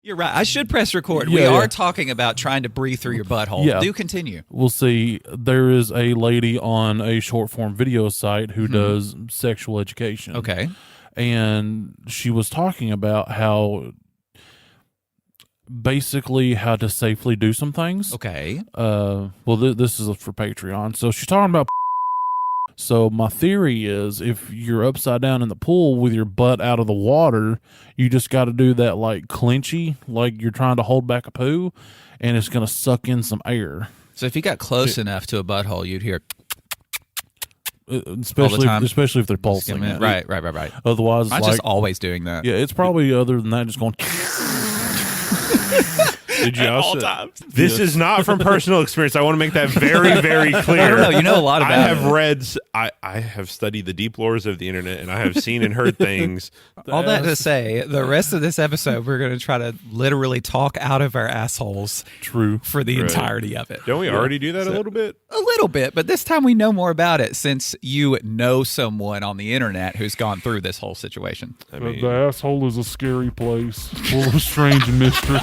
You're right. I should press record. Yeah, we are yeah. talking about trying to breathe through your butthole. Yeah. Do continue. We'll see. There is a lady on a short form video site who does sexual education. Okay. And she was talking about how to safely do some things. Okay. This is for Patreon. So she's talking about. So my theory is if you're upside down in the pool with your butt out of the water, you just got to do that like clinchy, like you're trying to hold back a poo, and it's going to suck in some air. So if you got close enough to a butthole, you'd hear especially if they're pulsing. Right. Otherwise, I'm just always doing that. Yeah, it's probably other than that, just going. Did you also? All times. This is not from personal experience. I want to make that very, very clear. I don't know. You know a lot about I have it. read. I have studied the deep lores of the internet, and I have seen and heard things. All that to say, the rest of this episode, we're going to try to literally talk out of our assholes. True. For the entirety of it. Don't we already do that a little bit? A little bit, but this time we know more about it since you know someone on the internet who's gone through this whole situation. I mean, The asshole is a scary place full of strange mysteries.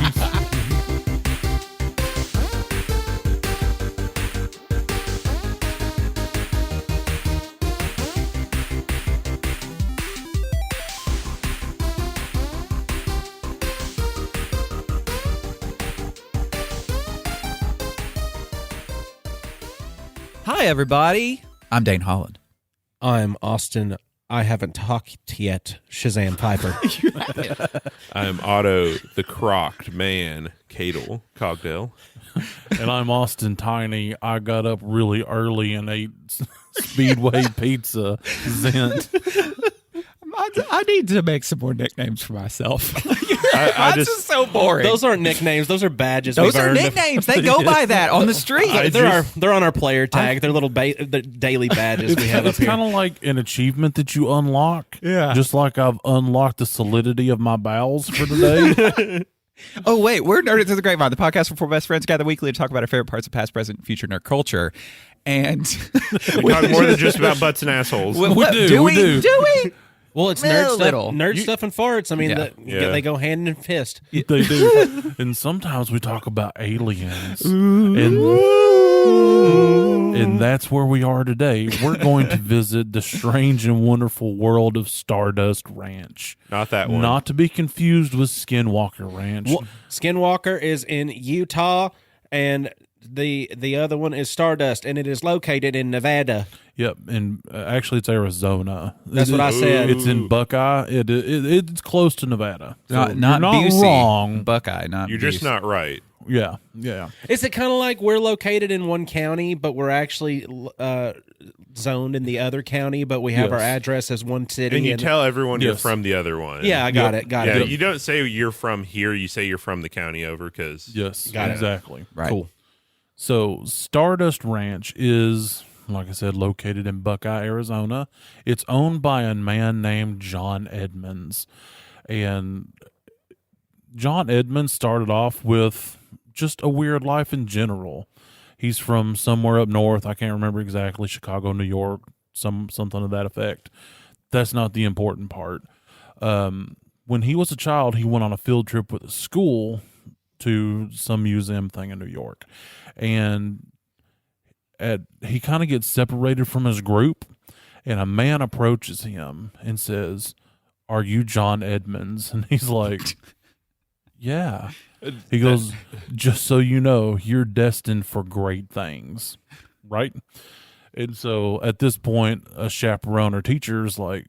Hi, everybody. I'm Dane Holland. I'm Austin. I haven't talked yet. Shazam Piper. I'm Otto, the crocked man, Cadle, Cogdale. And I'm Austin Tiny. I got up really early and ate Speedway pizza. Zent. I need to make some more nicknames for myself. I That's just so boring. Those aren't nicknames. Those are badges. Those we've are earned. nicknames. They go by that on the street. They're on our player tag. They're little the daily badges we have up It's here. kind of like an achievement that you unlock. Yeah. Just like I've unlocked the solidity of my bowels for today. Oh, wait. We're Nerded to the Grapevine, the podcast where four best friends gather weekly to talk about our favorite parts of past, present, and future nerd culture. And We talk more than just about butts and assholes. we do. Do We we? Well, it's Well, nerd little. stuff. Nerd stuff and farts. I mean, Yeah. they go hand in fist. They do. And sometimes we talk about aliens. And that's where we are today. We're going to visit the strange and wonderful world of Stardust Ranch. Not that one. Not to be confused with Skinwalker Ranch. Well, Skinwalker is in Utah, and the other one is Stardust, and it is located in Nevada. Yep, and actually it's Arizona. That's what I said. It's in Buckeye. It's close to Nevada. So Not you're not Busey. wrong. Buckeye, not You're just Busey. not right. Yeah. Is it kind of like we're located in one county, but we're actually zoned in the other county, but we have our Yes. address as one city? And you tell everyone you're Yes. from the other one. Yeah, I got it. Got Yeah, it. you don't say you're from here. You say you're from the county over because Yes, Got it. exactly. Right. Cool. So Stardust Ranch is, like I said, located in Buckeye, Arizona. It's owned by a man named John Edmonds. And John Edmonds started off with just a weird life in general. He's from somewhere up north. I can't remember exactly, Chicago, New York, something to that effect. That's not the important part. When he was a child, he went on a field trip with a school to some museum thing in New York. And he kind of gets separated from his group, and a man approaches him and says, "Are you John Edmonds?" And he's like, "Yeah." He goes, "Just so you know, you're destined for great things." Right? And so at this point, a chaperone or teacher is like,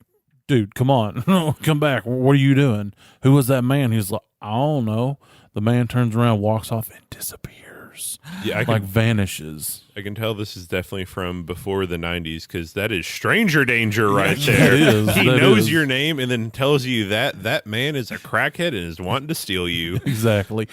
"Dude, come on, come back. What are you doing? Who was that man?" He's like, "I don't know." The man turns around, walks off, and disappears. Yeah, Vanishes. I can tell this is definitely from before the 90s because that is stranger danger right Yeah, there. it is. He That knows is. your name and then tells you that man is a crackhead and is wanting to steal you. Exactly.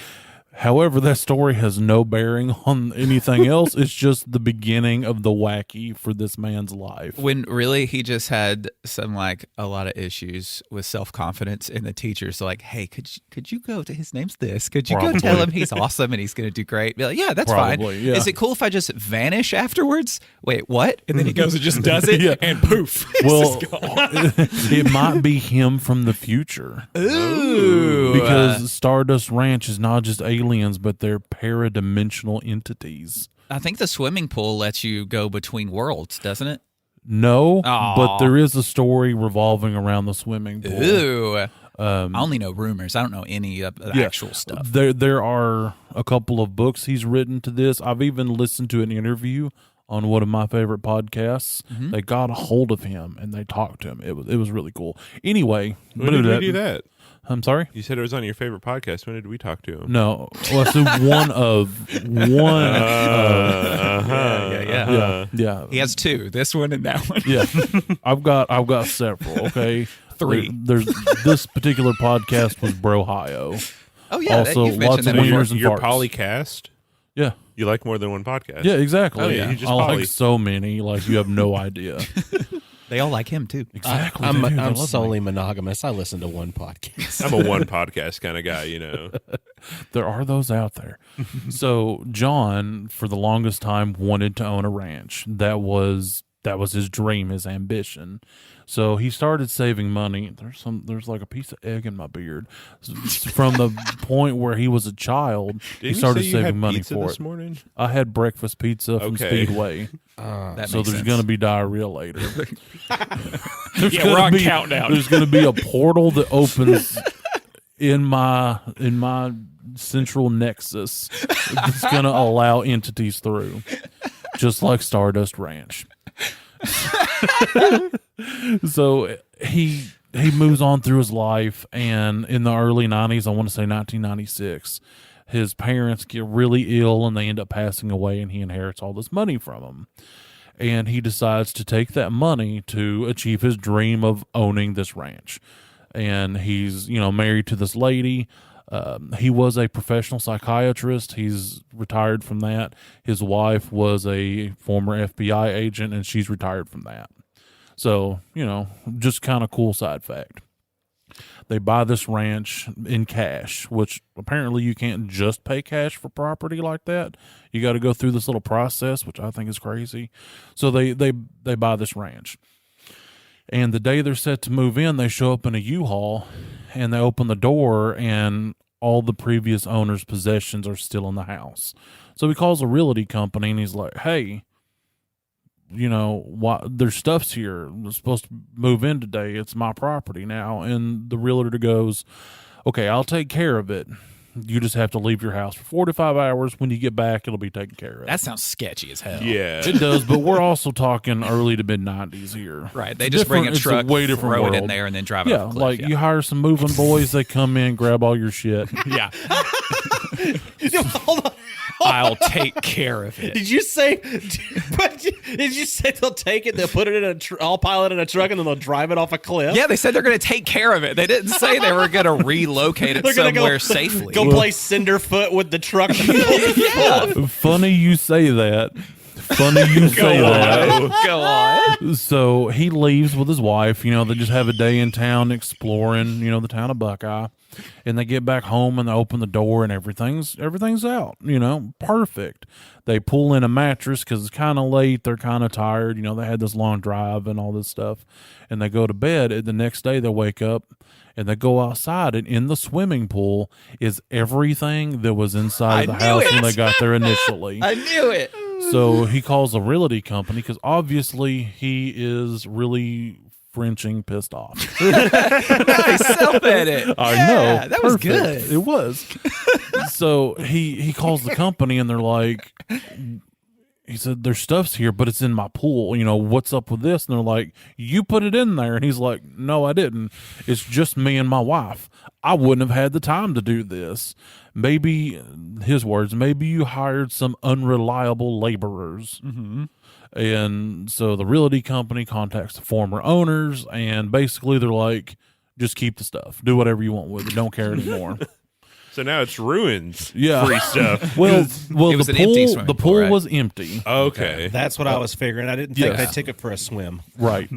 However, that story has no bearing on anything else. It's just the beginning of the wacky for this man's life. When really he just had some a lot of issues with self-confidence, and the teacher's like, "Hey, could you go to his name's this? Could you go tell him he's awesome and he's going to do great?" Be like, "Yeah, that's fine. Yeah. Is it cool if I just vanish afterwards?" Wait, what? And then he goes and just does it, and poof. Well, it might be him from the future. Ooh, Because Stardust Ranch is not just aliens, but they're paradimensional entities. I think the swimming pool lets you go between worlds, doesn't it? No, Aw. but there is a story revolving around the swimming pool. Ooh. I only know rumors. I don't know any of the actual stuff. There are a couple of books he's written to this. I've even listened to an interview on one of my favorite podcasts. They got a hold of him and they talked to him. It was really cool. Anyway, When did we do that? I'm sorry? You said it was on your favorite podcast. When did we talk to him? No. Well, so one. Yeah. He has two, this one and that one. Yeah. I've got several, okay? Three. There's this particular podcast was Brohio. Oh, yeah. Also, you've lots mentioned of that before. wieners and You're farts. polycast? Yeah. You like more than one podcast? Yeah, exactly. Oh, yeah. You just I poly. like so many, like you have no idea. They all like him, too. Exactly. I'm they do. They I'm love solely me. monogamous. I listen to one podcast. I'm a one podcast kind of guy, you know. There are those out there. So John, for the longest time, wanted to own a ranch. That was his dream, his ambition. So he started saving money. There's like a piece of egg in my beard. From the point where he was a child, he started saving money for this it. Morning? I had breakfast pizza from Okay. Speedway. That So makes there's sense. going to be diarrhea later. Yeah, we're on countdown. There's going to be a portal that opens in my central nexus. It's going to allow entities through, just like Stardust Ranch. So he moves on through his life, and in the early 90s, I want to say 1996, his parents get really ill and they end up passing away, and he inherits all this money from them. And he decides to take that money to achieve his dream of owning this ranch. And he's, married to this lady. He was a professional psychiatrist. He's retired from that. His wife was a former FBI agent, and she's retired from that. So, just kind of cool side fact. They buy this ranch in cash, which apparently you can't just pay cash for property like that. You got to go through this little process, which I think is crazy. So they buy this ranch. And the day they're set to move in, they show up in a U-Haul, and they open the door, and all the previous owner's possessions are still in the house. So he calls a realty company, and he's like, hey, their stuff's here. We're supposed to move in today. It's my property now. And the realtor goes, okay, I'll take care of it. You just have to leave your house for 45 hours. When you get back, it'll be taken care of. That sounds sketchy as hell. Yeah. It does, but we're also talking early to mid-90s here. Right. They just bring a truck, it's a way different throw world. it in there, and then drive it Yeah, off a cliff. like you hire some moving boys, they come in, grab all your shit. Yeah. Hold on. I'll take care of it. Did you say? Did you say they'll take it? They'll put it in I'll pile it in a truck and then they'll drive it off a cliff. Yeah, they said they're going to take care of it. They didn't say they were going to relocate it They're gonna somewhere go safely. Go play Cinderfoot with the truck. Yeah. Funny you say that. Funny you say that. Go on. So he leaves with his wife. They just have a day in town exploring, the town of Buckeye. And they get back home and they open the door and everything's out, perfect. They pull in a mattress because it's kind of late. They're kind of tired. They had this long drive and all this stuff. And they go to bed. And the next day they wake up and they go outside. And in the swimming pool is everything that was inside the house when they got there initially. I knew it. So he calls a realty company because obviously he is really Frenching pissed off. Nice self-edit. I Yeah, know. that was Perfect. good. It was. So he calls the company and they're like, he said, their stuff's here, but it's in my pool. What's up with this? And they're like, you put it in there. And he's like, no, I didn't. It's just me and my wife. I wouldn't have had the time to do this. Maybe, his words, maybe you hired some unreliable laborers. Mm-hmm. And so the realty company contacts the former owners, and basically they're like, just keep the stuff. Do whatever you want with it. Don't care anymore. So now it's ruins. Yeah. Free stuff. Well, It was the an empty pool, swimming the pool, pool right? was empty. Okay. That's what I was figuring. I didn't think Yes. they took it for a swim. Right.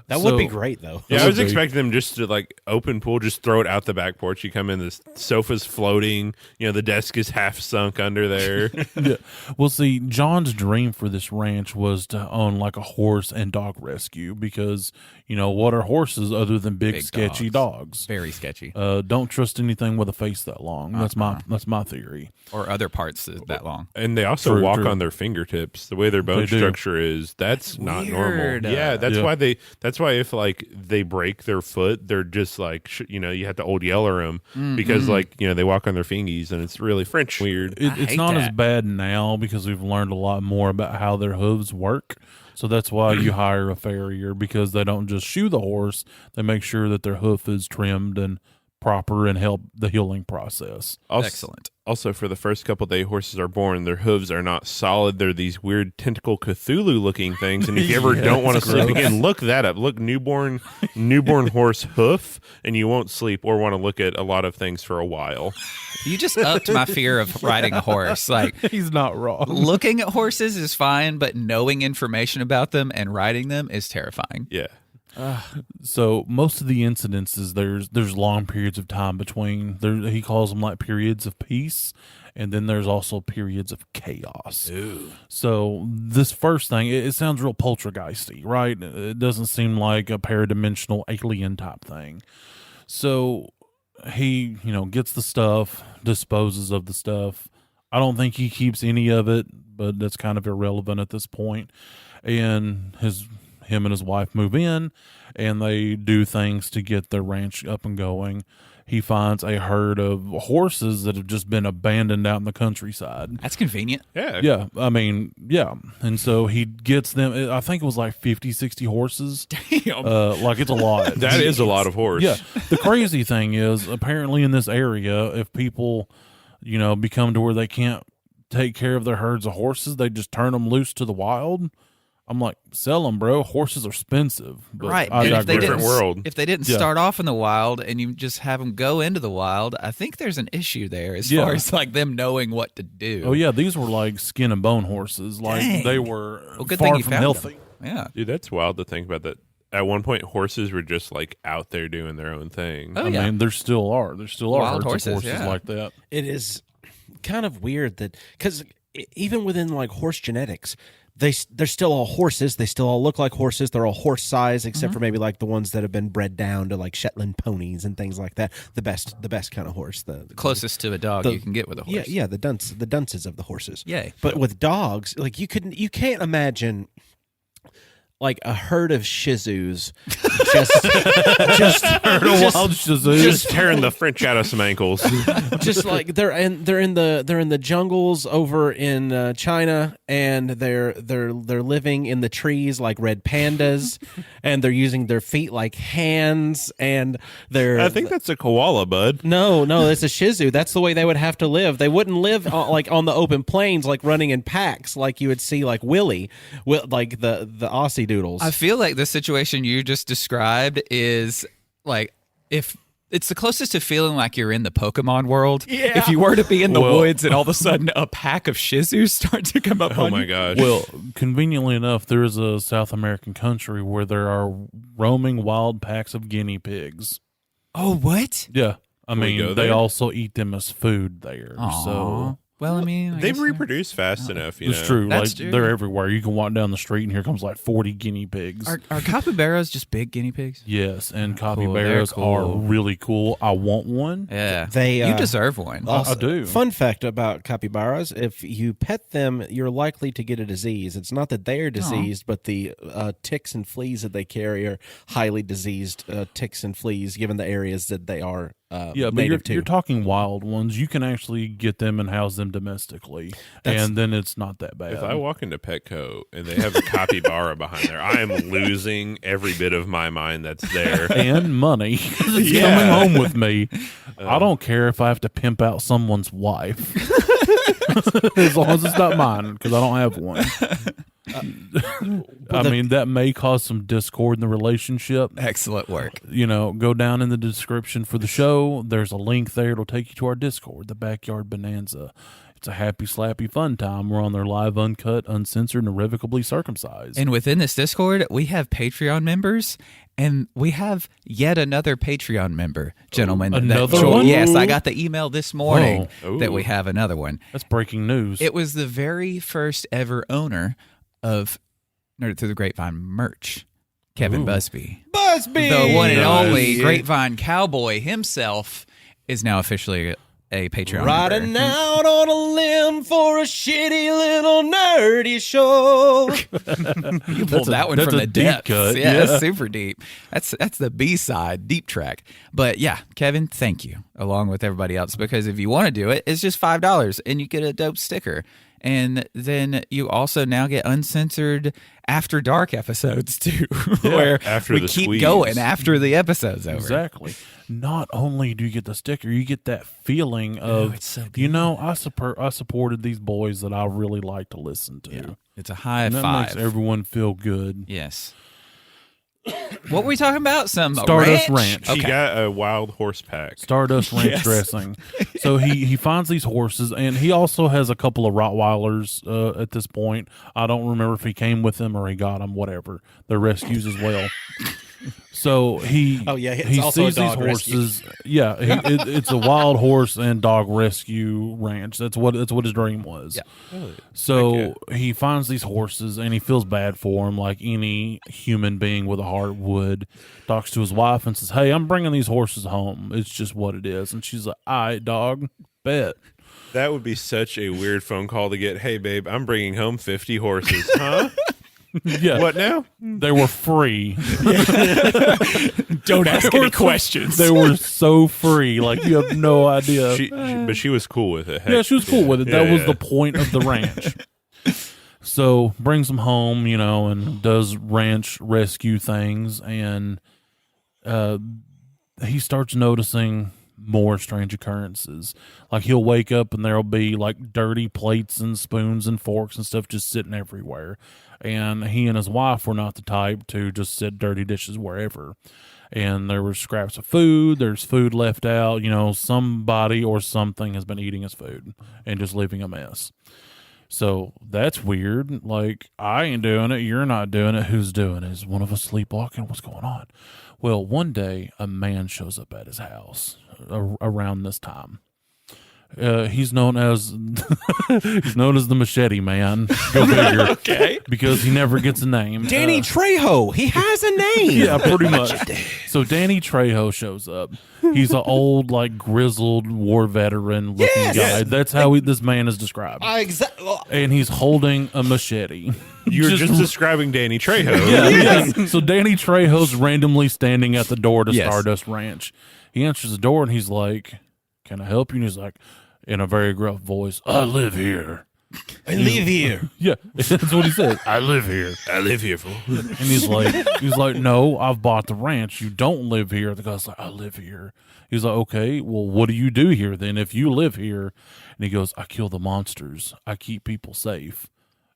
That would be So- great, though. Yeah, I would was be. expecting them just to like open pool, just throw it out the back porch. You come in, the sofa's floating. You know, the desk is half sunk under there. Yeah. Well, see, John's dream for this ranch was to own like a horse and dog rescue because, you know, what are horses other than big sketchy dogs? Very sketchy. Don't trust anything with a face that long. That's my theory. Or other parts that long. And they also True, walk true. on their fingertips. The way their bone They do. structure is, that's not weird. normal. Yeah, that's Yeah. why that's why if like they break their foot, they're just like you know, you have to old yeller them because like you know they walk on their fingies and it's really French weird. It's hate not as that. bad now because we've learned a lot more about how their hooves work. So that's why you hire a farrier because they don't just shoe the horse; they make sure that their hoof is trimmed and proper and help the healing process. Also, Excellent. Also, for the first couple day horses are born, their hooves are not solid. They're these weird tentacle Cthulhu looking things. And if you ever don't want to sleep again, look that up. Look newborn horse hoof, and you won't sleep or want to look at a lot of things for a while. You just upped my fear of riding a horse. Like, He's not wrong. looking at horses is fine, but knowing information about them and riding them is terrifying. Yeah. So most of the incidences, there's long periods of time between. He calls them like periods of peace, and then there's also periods of chaos. Ooh. So this first thing, it sounds real poltergeisty, right? It doesn't seem like a paradimensional alien type thing. So he, gets the stuff, disposes of the stuff. I don't think he keeps any of it, but that's kind of irrelevant at this point. And him and his wife move in, and they do things to get their ranch up and going. He finds a herd of horses that have just been abandoned out in the countryside. That's convenient. Yeah. Yeah, I mean, yeah. And so he gets them, I think it was like 50, 60 horses. Damn. Like, it's a lot. That is a lot of horse. Yeah. The crazy thing is, apparently in this area, if people, become to where they can't take care of their herds of horses, they just turn them loose to the wild. I'm like, sell them, bro. Horses are expensive. But Right. I And if they digress. Different world. If they didn't Yeah. start off in the wild and you just have them go into the wild, I think there's an issue there as Yeah. far as like them knowing what to do. Oh, yeah. These were like skin and bone horses. Like, Dang. they were Well, good far thing you from found healthy. them. Yeah. Dude, that's wild to think about that. At one point, horses were just like out there doing their own thing. Oh, I yeah. mean, there still are. There still are Wild herds of horses, horses yeah. like that. It is kind of weird that because even within like horse genetics, they're still all horses. They still all look like horses. They're all horse size, except for maybe like the ones that have been bred down to like Shetland ponies and things like that. The best kind of horse. The Closest to a dog you can get with a horse. Yeah, the dunces of the horses. Yay. But with dogs, like you can't imagine like a herd of Shih Tzus just Wild Shih Just tearing the French out of some ankles. just like they're in the jungles over in China, and they're living in the trees like red pandas, and they're using their feet like hands, and they're I think that's a koala, bud. no, it's a Shih Tzu. That's the way they would have to live. They wouldn't live like on the open plains, like running in packs, like you would see like Willie, like the Aussie Doodles. I feel like the situation you just described is like if it's the closest to feeling like you're in the Pokemon world. Yeah. If you were to be in the Well- woods and all of a sudden a pack of Shih Tzus start to come up Oh on my you. gosh. Well, conveniently enough, there is a South American country where there are roaming wild packs of guinea pigs. Oh, what? Yeah. I we go mean, they there? also eat them as food there. Aw. So Well, I mean, I They guess- reproduce fast enough, you it's know. true. That's Like, true. they're everywhere. You can walk down the street and here comes like 40 guinea pigs. Are capybaras just big guinea pigs? Yes, and Cool, capybaras they're cool. are really cool. I want one. Yeah, They, you deserve one. I do. Fun fact about capybaras: if you pet them, you're likely to get a disease. It's not that they're diseased, but the ticks and fleas that they carry are highly diseased ticks and fleas, given the areas that they are Yeah, but native to. you're talking wild ones. You can actually get them and house them domestically, and then it's not that bad. If I walk into Petco and they have a capybara behind there, I am losing every bit of my mind that's there. and money it's Yeah. coming home with me. I don't care if I have to pimp out someone's wife, as long as it's not mine, because I don't have one. I mean, that may cause some discord in the relationship. Excellent work. Go down in the description for the show. There's a link there. It'll take you to our Discord, the Backyard Bonanza. It's a happy, slappy, fun time. We're on there live, uncut, uncensored, and irrevocably circumcised. And within this Discord, we have Patreon members, and we have yet another Patreon member, gentlemen. Another one? Yes, I got the email this morning Whoa. that we have another one. That's breaking news. It was the very first ever owner of Nerd Through the Grapevine merch, Kevin Busby. The one and only Grapevine cowboy himself is now officially a Patreon Riding member. out on a limb for a shitty little nerdy show. You pulled that one that's from a the deep depths. cut. Yeah, Yeah. that's super deep. That's the B-side, deep track. But yeah, Kevin, thank you, along with everybody else, because if you want to do it, it's just $5 and you get a dope sticker. And then you also now get uncensored After Dark episodes too, where after we the keep squeeze. going after the episode's over. Exactly. Not only do you get the sticker, you get that feeling of, it's so good. I supported these boys that I really like to listen to. Yeah. It's a high And that five. makes everyone feel good. Yes. What were we talking about? Some Stardust ranch? Ranch. She got a wild horse pack. Stardust Ranch dressing. So he finds these horses, and he also has a couple of Rottweilers at this point. I don't remember if he came with them or he got them, whatever. They're rescues as well. So he it's also a sees these dog rescue. horses. Yeah, it's a wild horse and dog rescue ranch. That's what his dream was. Yeah. So he finds these horses and he feels bad for them, like any human being with a heart would. Talks to his wife and says, "Hey, I'm bringing these horses home. It's just what it is." And she's like, "All right, dog, bet." That would be such a weird phone call to get. Hey, babe, I'm bringing home 50 horses. Huh? Yeah, What now? they were free. Don't ask any questions. They were so free, like you have no idea. But she was cool with it. Heck, Yeah, she was cool with it. That Yeah, was yeah. the point of the ranch. So brings them home, and does ranch rescue things, and he starts noticing more strange occurrences. Like he'll wake up and there'll be like dirty plates and spoons and forks and stuff just sitting everywhere. And he and his wife were not the type to just sit dirty dishes wherever. And there were scraps of food. There's food left out. Somebody or something has been eating his food and just leaving a mess. So that's weird. Like, I ain't doing it. You're not doing it. Who's doing it? Is one of us sleepwalking? What's going on? Well, one day a man shows up at his house around this time. He's known as the Machete Man. Go figure. Okay. Because he never gets a name. Danny Trejo. He has a name. Yeah, pretty much. So Danny Trejo shows up. He's an old, like, grizzled war veteran looking Yes. guy. That's how this man is described. Exactly. And he's holding a machete. You were just describing Danny Trejo. Yeah. So Danny Trejo's randomly standing at the door to Yes. Stardust Ranch. He answers the door and he's like, "Can I help you?" And he's like, in a very gruff voice, "I live here." I live here. Yeah, that's what he said. "I live here." I live here, fool. And he's like, "No, I've bought the ranch. You don't live here." The guy's like, "I live here." He's like, "Okay, well, what do you do here then if you live here?" And he goes, "I kill the monsters. I keep people safe."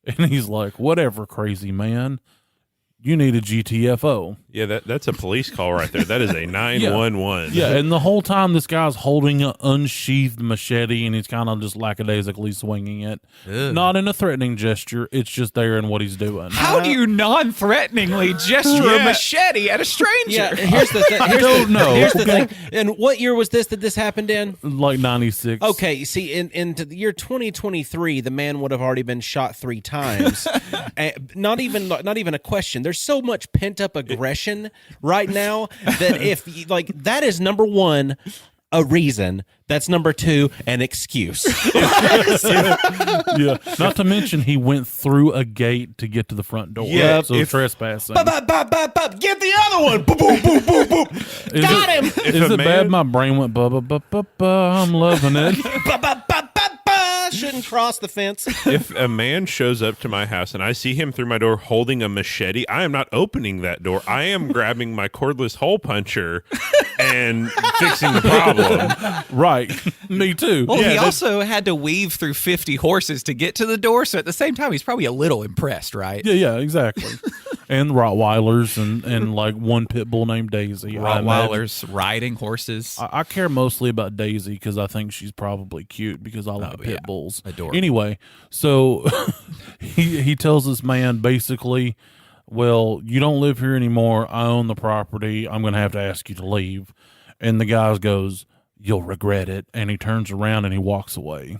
And he's like, "Whatever, crazy man. You need a GTFO." Yeah, that's a police call right there. That is a 911. Yeah, and the whole time this guy's holding an unsheathed machete and he's kind of just lackadaisically swinging it. Ugh. Not in a threatening gesture. It's just there in what he's doing. How do you non-threateningly gesture a machete at a stranger? Yeah, here's the thing. don't know. Here's the thing. And what year was this that this happened in? Like 96. Okay, see, into the year 2023, the man would have already been shot 3 times. Not even a question. There's so much pent up aggression right now that if like that is number 1 a reason, that's number 2 an excuse. Yeah. Not to mention he went through a gate to get to the front door. Yeah, So if- trespassing. Get the other one. Boop, boop, boop, boop, boop. Is Got it- him. Is a it bad? man- My brain went ba ba ba ba ba. I'm loving it. Ba, ba, ba, ba, ba. Shouldn't cross the fence. If a man shows up to my house and I see him through my door holding a machete, I am not opening that door. I am grabbing my cordless hole puncher and fixing the problem. Right. Me too. Well, Yeah, he that's- also had to weave through 50 horses to get to the door, so at the same time, he's probably a little impressed, right? Yeah, exactly. And Rottweilers and like one pit bull named Daisy. I imagine. Rottweilers riding horses. I care mostly about Daisy because I think she's probably cute because I like pit bulls. Adorable. Anyway, so he tells this man basically, well, you don't live here anymore. I own the property. I'm going to have to ask you to leave. And the guy goes, you'll regret it. And he turns around and he walks away.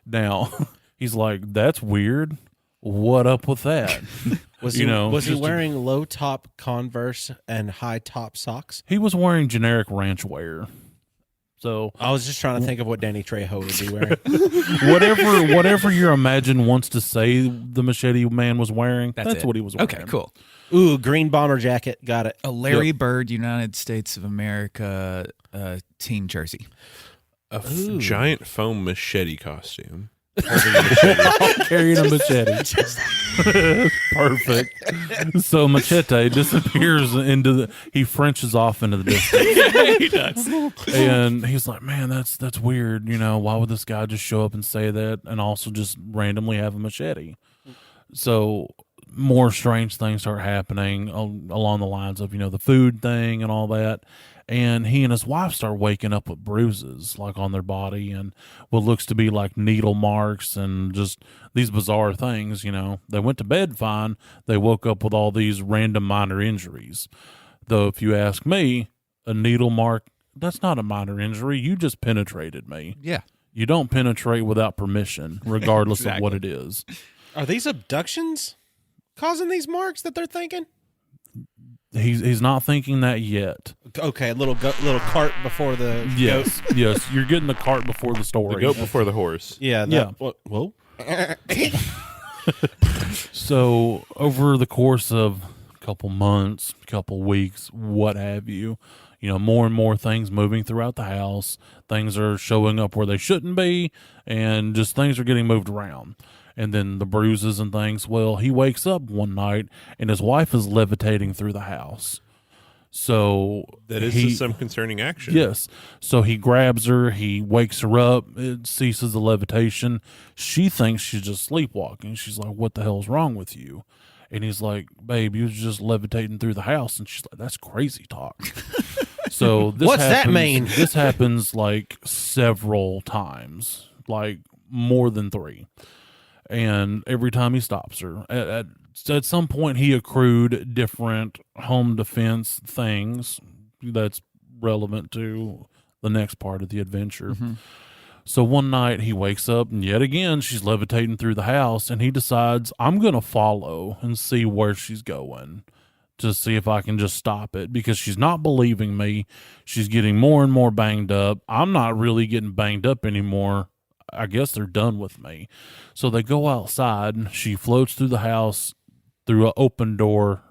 Now, he's like, that's weird. What up with that? Was You he, know, was he just a- wearing low top Converse and high top socks? He was wearing generic ranch wear. So I was just trying to think of what Danny Trejo would be wearing. whatever your imagine wants to say the machete man was wearing, that's it. what he was wearing. Okay, cool. Ooh, green bomber jacket. Got it. A Larry Bird, United States of America team jersey. A giant foam machete costume. Carrying a machete. Perfect. So Machete disappears into he Frenches off into the distance. He does. And he's like, man, that's weird. You know, why would this guy just show up and say that and also just randomly have a machete? So more strange things start happening along the lines of, the food thing and all that. And he and his wife start waking up with bruises like on their body and what looks to be like needle marks and just these bizarre things. They went to bed fine. They woke up with all these random minor injuries. Though if you ask me, a needle mark, that's not a minor injury. You just penetrated me. Yeah. You don't penetrate without permission, regardless of what Exactly. it is. Are these abductions causing these marks that they're thinking? He's not thinking that yet. Okay, a little cart before the Yes, goat. yes. You're getting the cart before the story. The goat before the horse. Yeah, Yeah. Whoa. So over the course of a couple months, couple weeks, what have you, more and more things moving throughout the house. Things are showing up where they shouldn't be, and just things are getting moved around. And then the bruises and things. Well, he wakes up one night, and his wife is levitating through the house. So That is some concerning action. Yes. So he grabs her, he wakes her up, it ceases the levitation. She thinks she's just sleepwalking. She's like, what the hell's wrong with you? And he's like, babe, you was just levitating through the house. And she's like, that's crazy talk. So this What's that happens- mean? This happens like several times, like more than 3. And every time he stops her, at some point he accrued different home defense things that's relevant to the next part of the adventure. Mm-hmm. So one night he wakes up and yet again she's levitating through the house, and he decides, I'm going to follow and see where she's going to see if I can just stop it, because she's not believing me. She's getting more and more banged up. I'm not really getting banged up anymore. I guess they're done with me. So they go outside. She floats through the house through an open door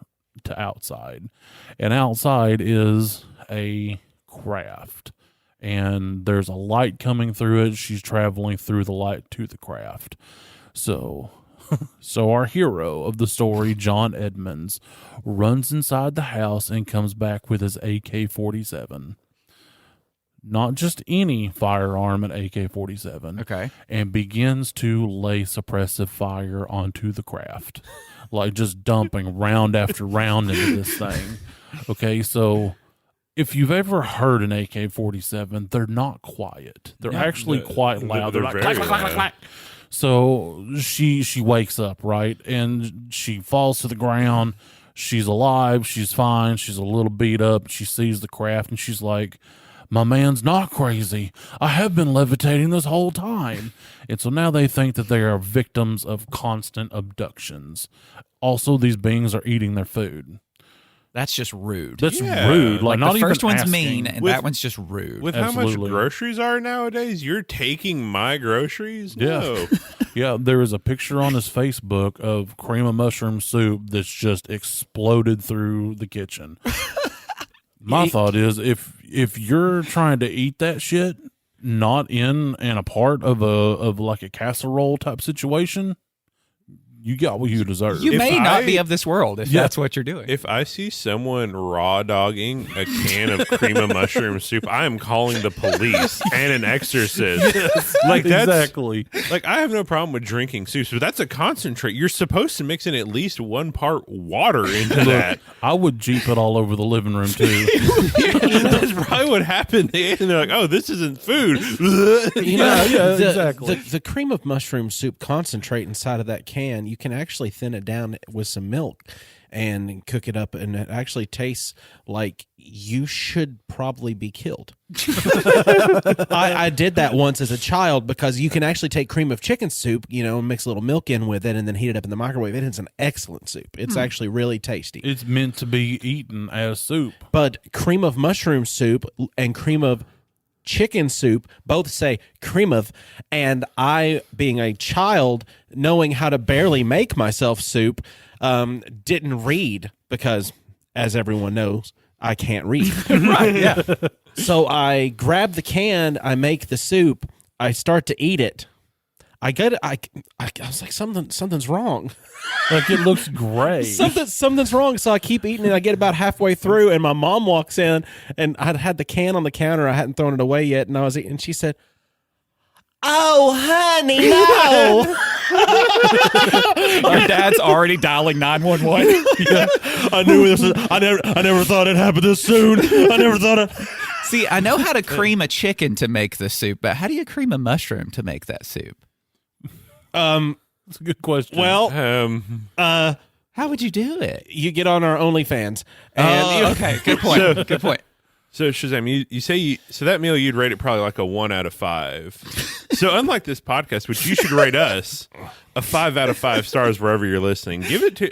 to outside. And outside is a craft. And there's a light coming through it. She's traveling through the light to the craft. So our hero of the story, John Edmonds, runs inside the house and comes back with his AK-47. Not just any firearm, an AK-47. Okay. And begins to lay suppressive fire onto the craft. Like just dumping round after round into this thing. Okay, so if you've ever heard an AK-47, they're not quiet. They're actually quite loud. they're They're like, very clack, clack, clack, clack, loud. clack. So she wakes up, right? And she falls to the ground. She's alive. She's fine. She's a little beat up. She sees the craft and she's like, my man's not crazy. I have been levitating this whole time. And so now they think that they are victims of constant abductions. Also, these beings are eating their food. That's just rude. That's Yeah. rude. Like, not the even first one's asking. mean, and With- that one's just rude. With how Absolutely. much groceries are nowadays, you're taking my groceries? Yeah. No. Yeah, there is a picture on his Facebook of cream of mushroom soup that's just exploded through the kitchen. My thought is, if you're trying to eat that shit, not in and a part of like a casserole type situation, you got what you deserve. You may not be of this world if that's what you're doing. If I see someone raw dogging a can of cream of mushroom soup, I am calling the police and an exorcist. Like that's exactly. like I have no problem with drinking soups, but that's a concentrate. You're supposed to mix in at least 1 part water into that. I would Jeep it all over the living room too. That's probably what happened. They ate and they're like, "Oh, this isn't food." Exactly. The cream of mushroom soup concentrate inside of that can, you can actually thin it down with some milk and cook it up, and it actually tastes like you should probably be killed. I did that once as a child because you can actually take cream of chicken soup, and mix a little milk in with it and then heat it up in the microwave. It is an excellent soup. It's actually really tasty. It's meant to be eaten as soup. But cream of mushroom soup and cream of chicken soup both say cream of, and I, being a child, knowing how to barely make myself soup, didn't read because, as everyone knows, I can't read. Right, yeah. So I grab the can, I make the soup, I start to eat it. I get it. I was like, something's wrong. Like it looks gray. Something's wrong. So I keep eating it. I get about halfway through, and my mom walks in, and I'd had the can on the counter. I hadn't thrown it away yet, and I was eating. And she said, "Oh, honey, no!" Your dad's already dialing 911. Yeah. I knew this was. I never thought it happened this soon. I never thought it. See, I know how to cream a chicken to make the soup, but how do you cream a mushroom to make that soup? That's a good question. Well, How would you do it? you get on our OnlyFans, and Okay, good point. Good point. So Shazam, you say so that meal you'd rate it probably like a 1 out of 5. So unlike this podcast, which you should rate us a 5 out of 5 stars wherever you're listening, give it to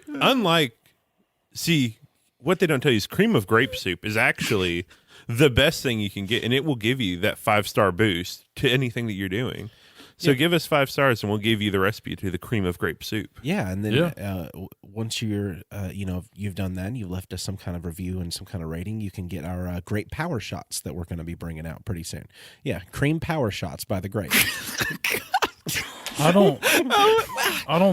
what they don't tell you is cream of grape soup is actually the best thing you can get, and it will give you that 5-star boost to anything that you're doing. So give us 5 stars, and we'll give you the recipe to the cream of grape soup. yeah, and then once you're, you've done that, and you've left us some kind of review and some kind of rating, you can get our Grape Power Shots that we're going to be bringing out pretty soon. Yeah, cream Power Shots by the Grape. I don't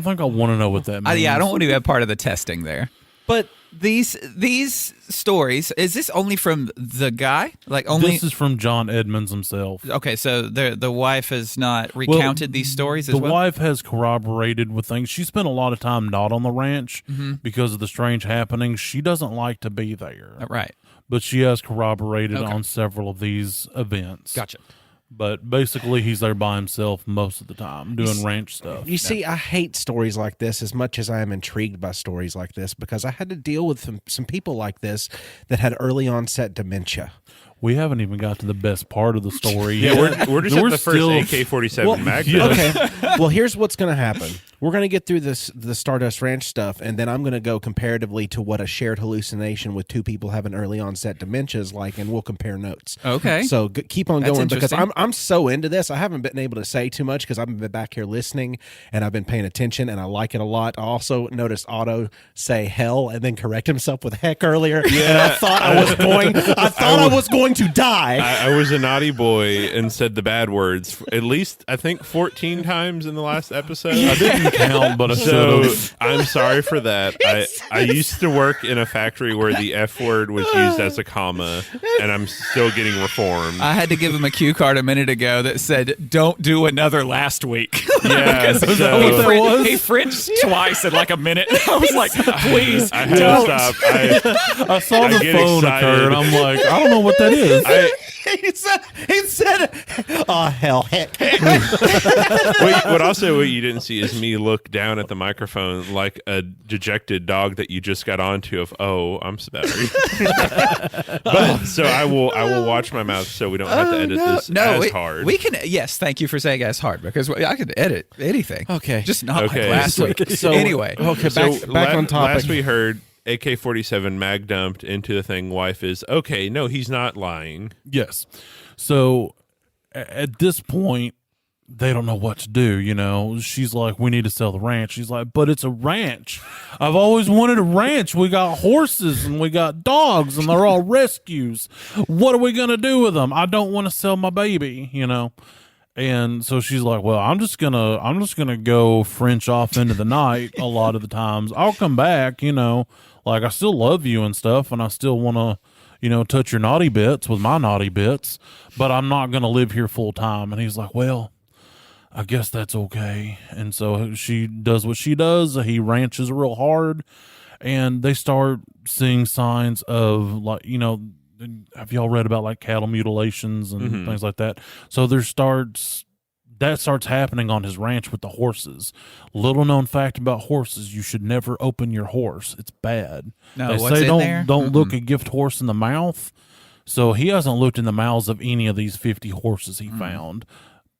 think I want to know what that means. I don't want to be a part of the testing there. But These stories, is this only from the guy? Like only This is from John Edmonds himself. Okay, so the wife has not recounted these stories as well? The wife has corroborated with things. She spent a lot of time not on the ranch because of the strange happenings. She doesn't like to be there. Right. But she has corroborated on several of these events. Gotcha. But basically, he's there by himself most of the time doing ranch stuff. you see, I hate stories like this as much as I am intrigued by stories like this because I had to deal with some people like this that had early onset dementia. We haven't even got to the best part of the story Yeah, yet. we're just at the first AK-47 Magnum. Okay. Well, here's what's going to happen. We're going to get through the Stardust Ranch stuff, and then I'm going to go comparatively to what a shared hallucination with 2 people having early onset dementia is like, and we'll compare notes. Okay. So keep on That's going because interesting. I'm so into this. I haven't been able to say too much because I've been back here listening, and I've been paying attention, and I like it a lot. I also noticed Otto say hell and then correct himself with heck earlier. Yeah. And I thought I was going to die. I was a naughty boy and said the bad words at least, I think, 14 times in the last episode. I didn't count, but I So should. I'm sorry for that. I used to work in a factory where the F word was used as a comma, and I'm still getting reformed. I had to give him a cue card a minute ago that said, "Don't do another last week." Yeah, Because so he Frenched twice in like a minute. I was like, "Please, I had don't." to stop. I saw I the get phone excited. occur, and I'm like, I don't know what that is. he said, oh, hell, heck. What you didn't see is me look down at the microphone like a dejected dog that you just got onto of, oh, I'm sorry. But so I will watch my mouth so we don't have to edit this as hard. We can. Yes, thank you for saying as hard because I could edit anything. Okay. just not Okay. like last week. So anyway, okay, So back on topic. Last we heard AK-47 mag dumped into the thing. Wife is okay. No, he's not lying. Yes. So at this point, they don't know what to do, you know. She's like, we need to sell the ranch. She's like, but it's a ranch. I've always wanted a ranch. We got horses and we got dogs and they're all rescues. What are we going to do with them? I don't want to sell my baby, you know. And so she's like, well, I'm just going to go French off into the night a lot of the times. I'll come back, you know. Like, I still love you and stuff, and I still want to, you know, touch your naughty bits with my naughty bits, but I'm not going to live here full time. And he's like, well, I guess that's okay. And so she does what she does. He ranches real hard, and they start seeing signs of, like, you know, have y'all read about like cattle mutilations and things like that? So that starts happening on his ranch with the horses. Little known fact about horses: you should never open your horse. It's bad. No, they what's say in there? don't look a gift horse in the mouth. So he hasn't looked in the mouths of any of these 50 horses he found.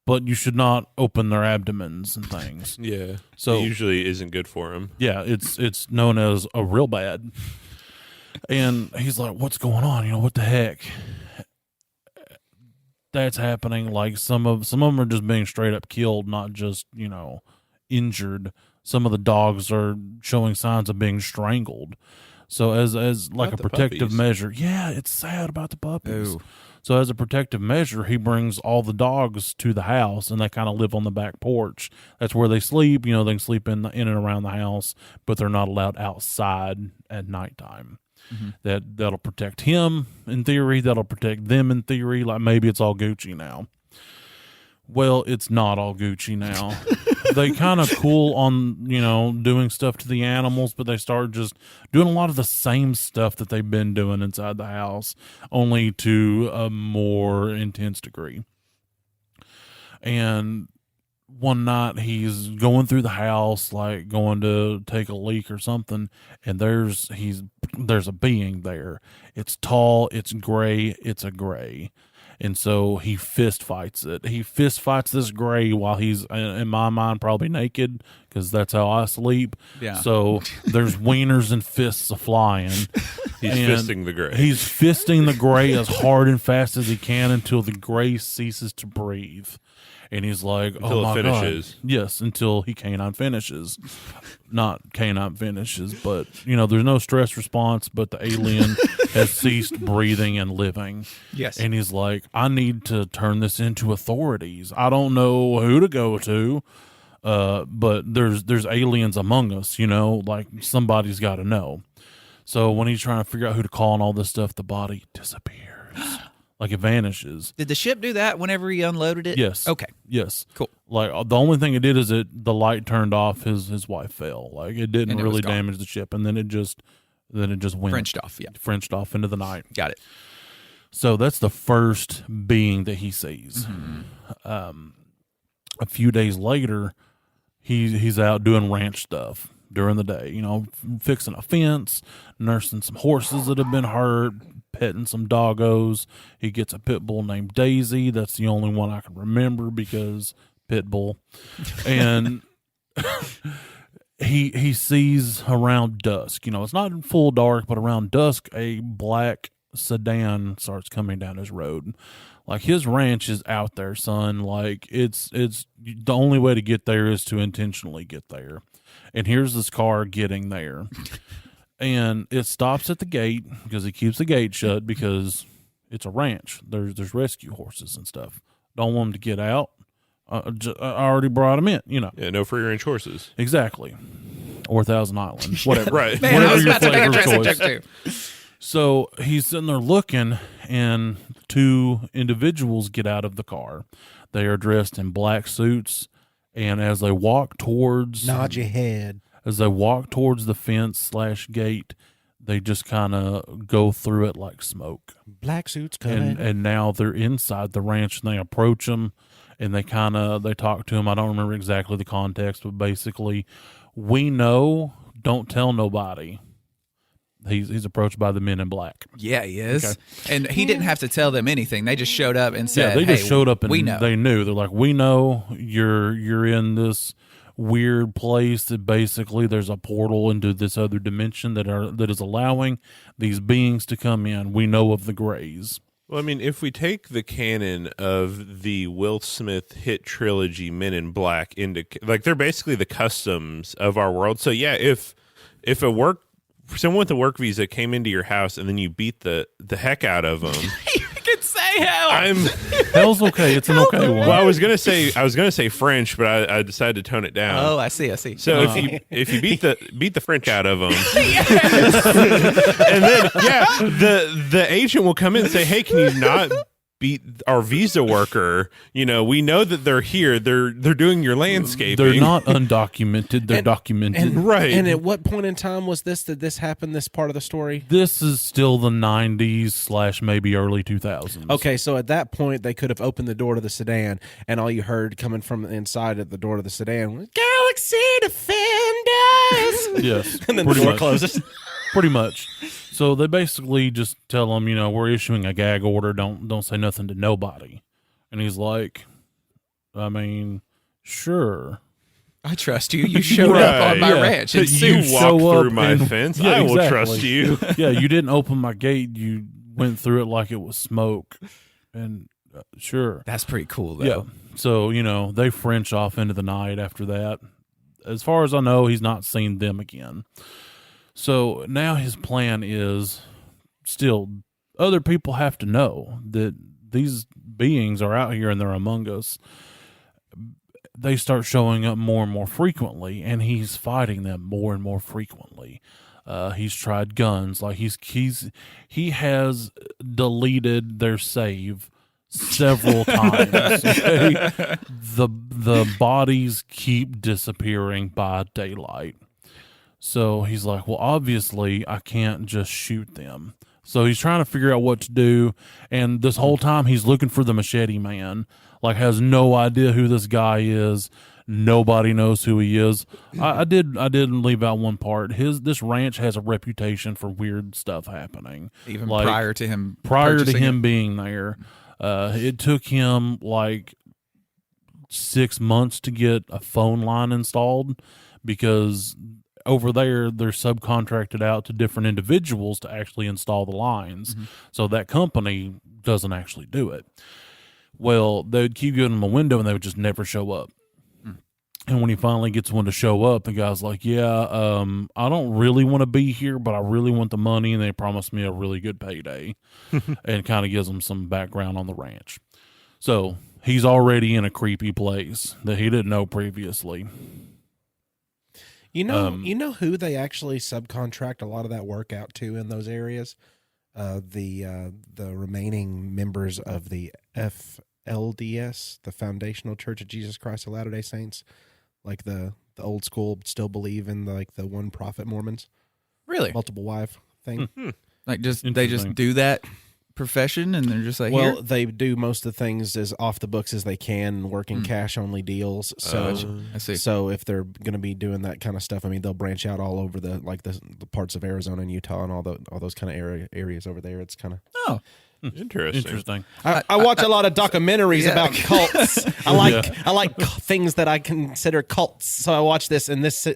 But you should not open their abdomens and things. Yeah. So it usually isn't good for him. Yeah, it's known as a real bad. And he's like, what's going on? You know, what the heck? That's happening. Like some of them are just being straight up killed, not just, you know, injured. Some of the dogs are showing signs of being strangled. So as like About a the protective puppies. measure, yeah, it's sad about the puppies. Ooh. So as a protective measure, he brings all the dogs to the house, and they kind of live on the back porch. That's where they sleep. You know, they can sleep in and around the house, but they're not allowed outside at nighttime. That'll protect him in theory. That'll protect them in theory. Like maybe it's all Gucci now. Well, it's not all Gucci now. They kind of cool on, you know, doing stuff to the animals, but they start just doing a lot of the same stuff that they've been doing inside the house, only to a more intense degree. And one night he's going through the house, like going to take a leak or something, and there's a being there. It's tall, it's gray, it's a gray. And so he fist fights it. He fist fights this gray while he's, in my mind, probably naked, because that's how I sleep. Yeah. So there's wieners and fists flying. He's And fisting the gray. He's fisting the gray as hard and fast as he can until the gray ceases to breathe. And he's like, Until oh it my finishes. God. Yes, until he canine finishes. Not canine finishes, but, you know, there's no stress response, but the alien has ceased breathing and living. Yes. And he's like, I need to turn this into authorities. I don't know who to go to, but there's aliens among us, you know, like somebody's got to know. So when he's trying to figure out who to call and all this stuff, the body disappears. Like it vanishes. Did the ship do that whenever he unloaded it? Yes. Okay. Yes. Cool. Like the only thing it did is the light turned off. His wife fell. Like it didn't And it really was gone. damage the ship, and then it just went Frenched off. Yeah. Frenched off into the night. Got it. So that's the first being that he sees. A few days later, he's out doing ranch stuff during the day. You know, fixing a fence, nursing some horses that have been hurt, petting some doggos. He gets a pit bull named Daisy. That's the only one I can remember because pit bull. And he sees around dusk, you know, it's not in full dark, but around dusk, a black sedan starts coming down his road. Like his ranch is out there, son. Like it's the only way to get there is to intentionally get there. And here's this car getting there. And it stops at the gate because he keeps the gate shut because it's a ranch. There's rescue horses and stuff. Don't want them to get out. I already brought them in, you know. Yeah, no free range horses. Exactly. Or Thousand Island, whatever. Right. Man, I was Whatever your about to make a flavor of dressing choice. joke too. So he's sitting there looking, and two individuals get out of the car. They are dressed in black suits, and as they walk towards Nod your head. the fence/gate, they just kind of go through it like smoke. Black suits coming. And now they're inside the ranch, and they approach them, and they talk to him. I don't remember exactly the context, but basically, we know, don't tell nobody. He's approached by the men in black. Yeah, he is. Okay. And he didn't have to tell them anything. They just showed up and said, Yeah, they just hey, showed up and we know. they knew. They're like, we know you're in this weird place that basically there's a portal into this other dimension that is allowing these beings to come in. We know of the Greys. Well, I mean, if we take the canon of the Will Smith hit trilogy Men in Black into like they're basically the customs of our world. So yeah, if someone with a work visa came into your house and then you beat the heck out of them. You can say hell. Hell's okay. It's an okay one. Well, I was gonna say French, but I decided to tone it down. Oh, I see. So if you beat the French out of them, and then the agent will come in and say, "Hey, can you not beat our visa worker? You know, we know that they're here. They're doing your landscaping. They're not undocumented. They're documented. And, right. And at what point in time was this that this happened? This part of the story? This is still the 90s / maybe early 2000s. Okay, so at that point, they could have opened the door to the sedan, and all you heard coming from the inside of the door to the sedan was, Galaxy Defenders! Yes. And then the door closes. Pretty much. So they basically just tell him, we're issuing a gag order. Don't say nothing to nobody. And he's like, I mean, sure. I trust you. You showed up on my ranch. And You show walked up through my and- fence. Yeah, I will exactly. trust you. Yeah, you didn't open my gate. You went through it like it was smoke. And sure. That's pretty cool, though. Yeah. So, they French off into the night after that. As far as I know, he's not seen them again. So now his plan is still other people have to know that these beings are out here and they're among us. They start showing up more and more frequently, and he's fighting them more and more frequently. He's tried guns, like he has deleted their save several times. Okay? The bodies keep disappearing by daylight. So he's like, well, obviously I can't just shoot them. So he's trying to figure out what to do. And this whole time he's looking for the machete man, like has no idea who this guy is. Nobody knows who he is. I did leave out one part. This ranch has a reputation for weird stuff happening. Even like, prior to him being there. It took him like 6 months to get a phone line installed because over there they're subcontracted out to different individuals to actually install the lines. Mm-hmm. So that company doesn't actually do it. Well, they'd keep giving him a window and they would just never show up. And when he finally gets one to show up, the guy's like, I don't really want to be here, but I really want the money. And they promised me a really good payday and kind of gives him some background on the ranch. So he's already in a creepy place that he didn't know previously. You know who they actually subcontract a lot of that work out to in those areas? The remaining members of the FLDS, the Foundational Church of Jesus Christ of Latter-day Saints. Like the old school still believe in the one prophet Mormons. Really? Multiple wife thing. Like they just do that profession and they're just like, well, here? they do most of the things as off the books as they can, working cash only deals. So I see. So if they're going to be doing that kind of stuff, I mean, they'll branch out all over the parts of Arizona and Utah and all those kind of areas over there. It's kind of Interesting. I watch a lot of documentaries about cults. I like things that I consider cults. So I watch this, and this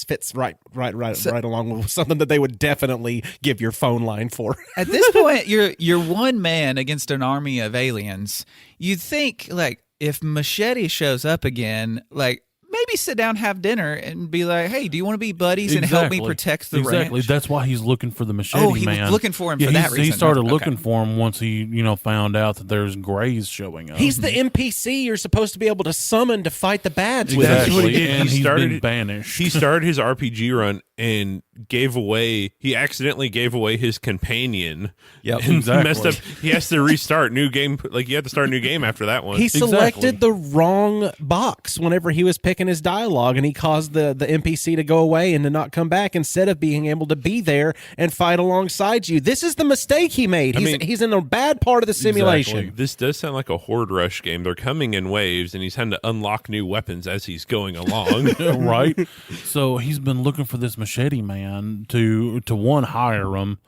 fits right along with something that they would definitely give your phone line for. At this point, you're one man against an army of aliens. You'd think, like, if Machete shows up again, like, maybe sit down, have dinner, and be like, hey, do you want to be buddies and help me protect the ranch? That's why he's looking for the machete man. Oh, he was looking for him for that reason. He started looking for him once he, found out that there's Greys showing up. He's the NPC you're supposed to be able to summon to fight the bads with. Exactly. That's what he did. And He been banished. He started his RPG run and he accidentally gave away his companion. Yep, and exactly. messed up. He has to restart new game. Like you have to start a new game after that one. He selected the wrong box whenever he was picking his dialogue, and he caused the NPC to go away and to not come back instead of being able to be there and fight alongside you. This is the mistake he made. He's in a bad part of the simulation. Exactly. This does sound like a Horde Rush game. They're coming in waves, and he's having to unlock new weapons as he's going along. Right? So he's been looking for this machete man to one, hire him,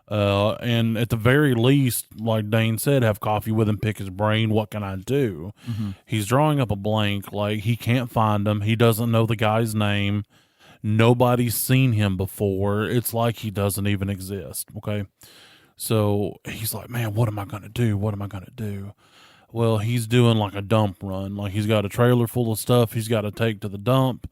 and at the very least, like Dane said, have coffee with him, pick his brain. What can I do? Mm-hmm. He's drawing up a blank. Like, he can't find him. He doesn't know the guy's name. Nobody's seen him before. It's like he doesn't even exist. Okay. So he's like, man, what am I going to do? What am I going to do? Well, he's doing like a dump run. Like he's got a trailer full of stuff he's got to take to the dump.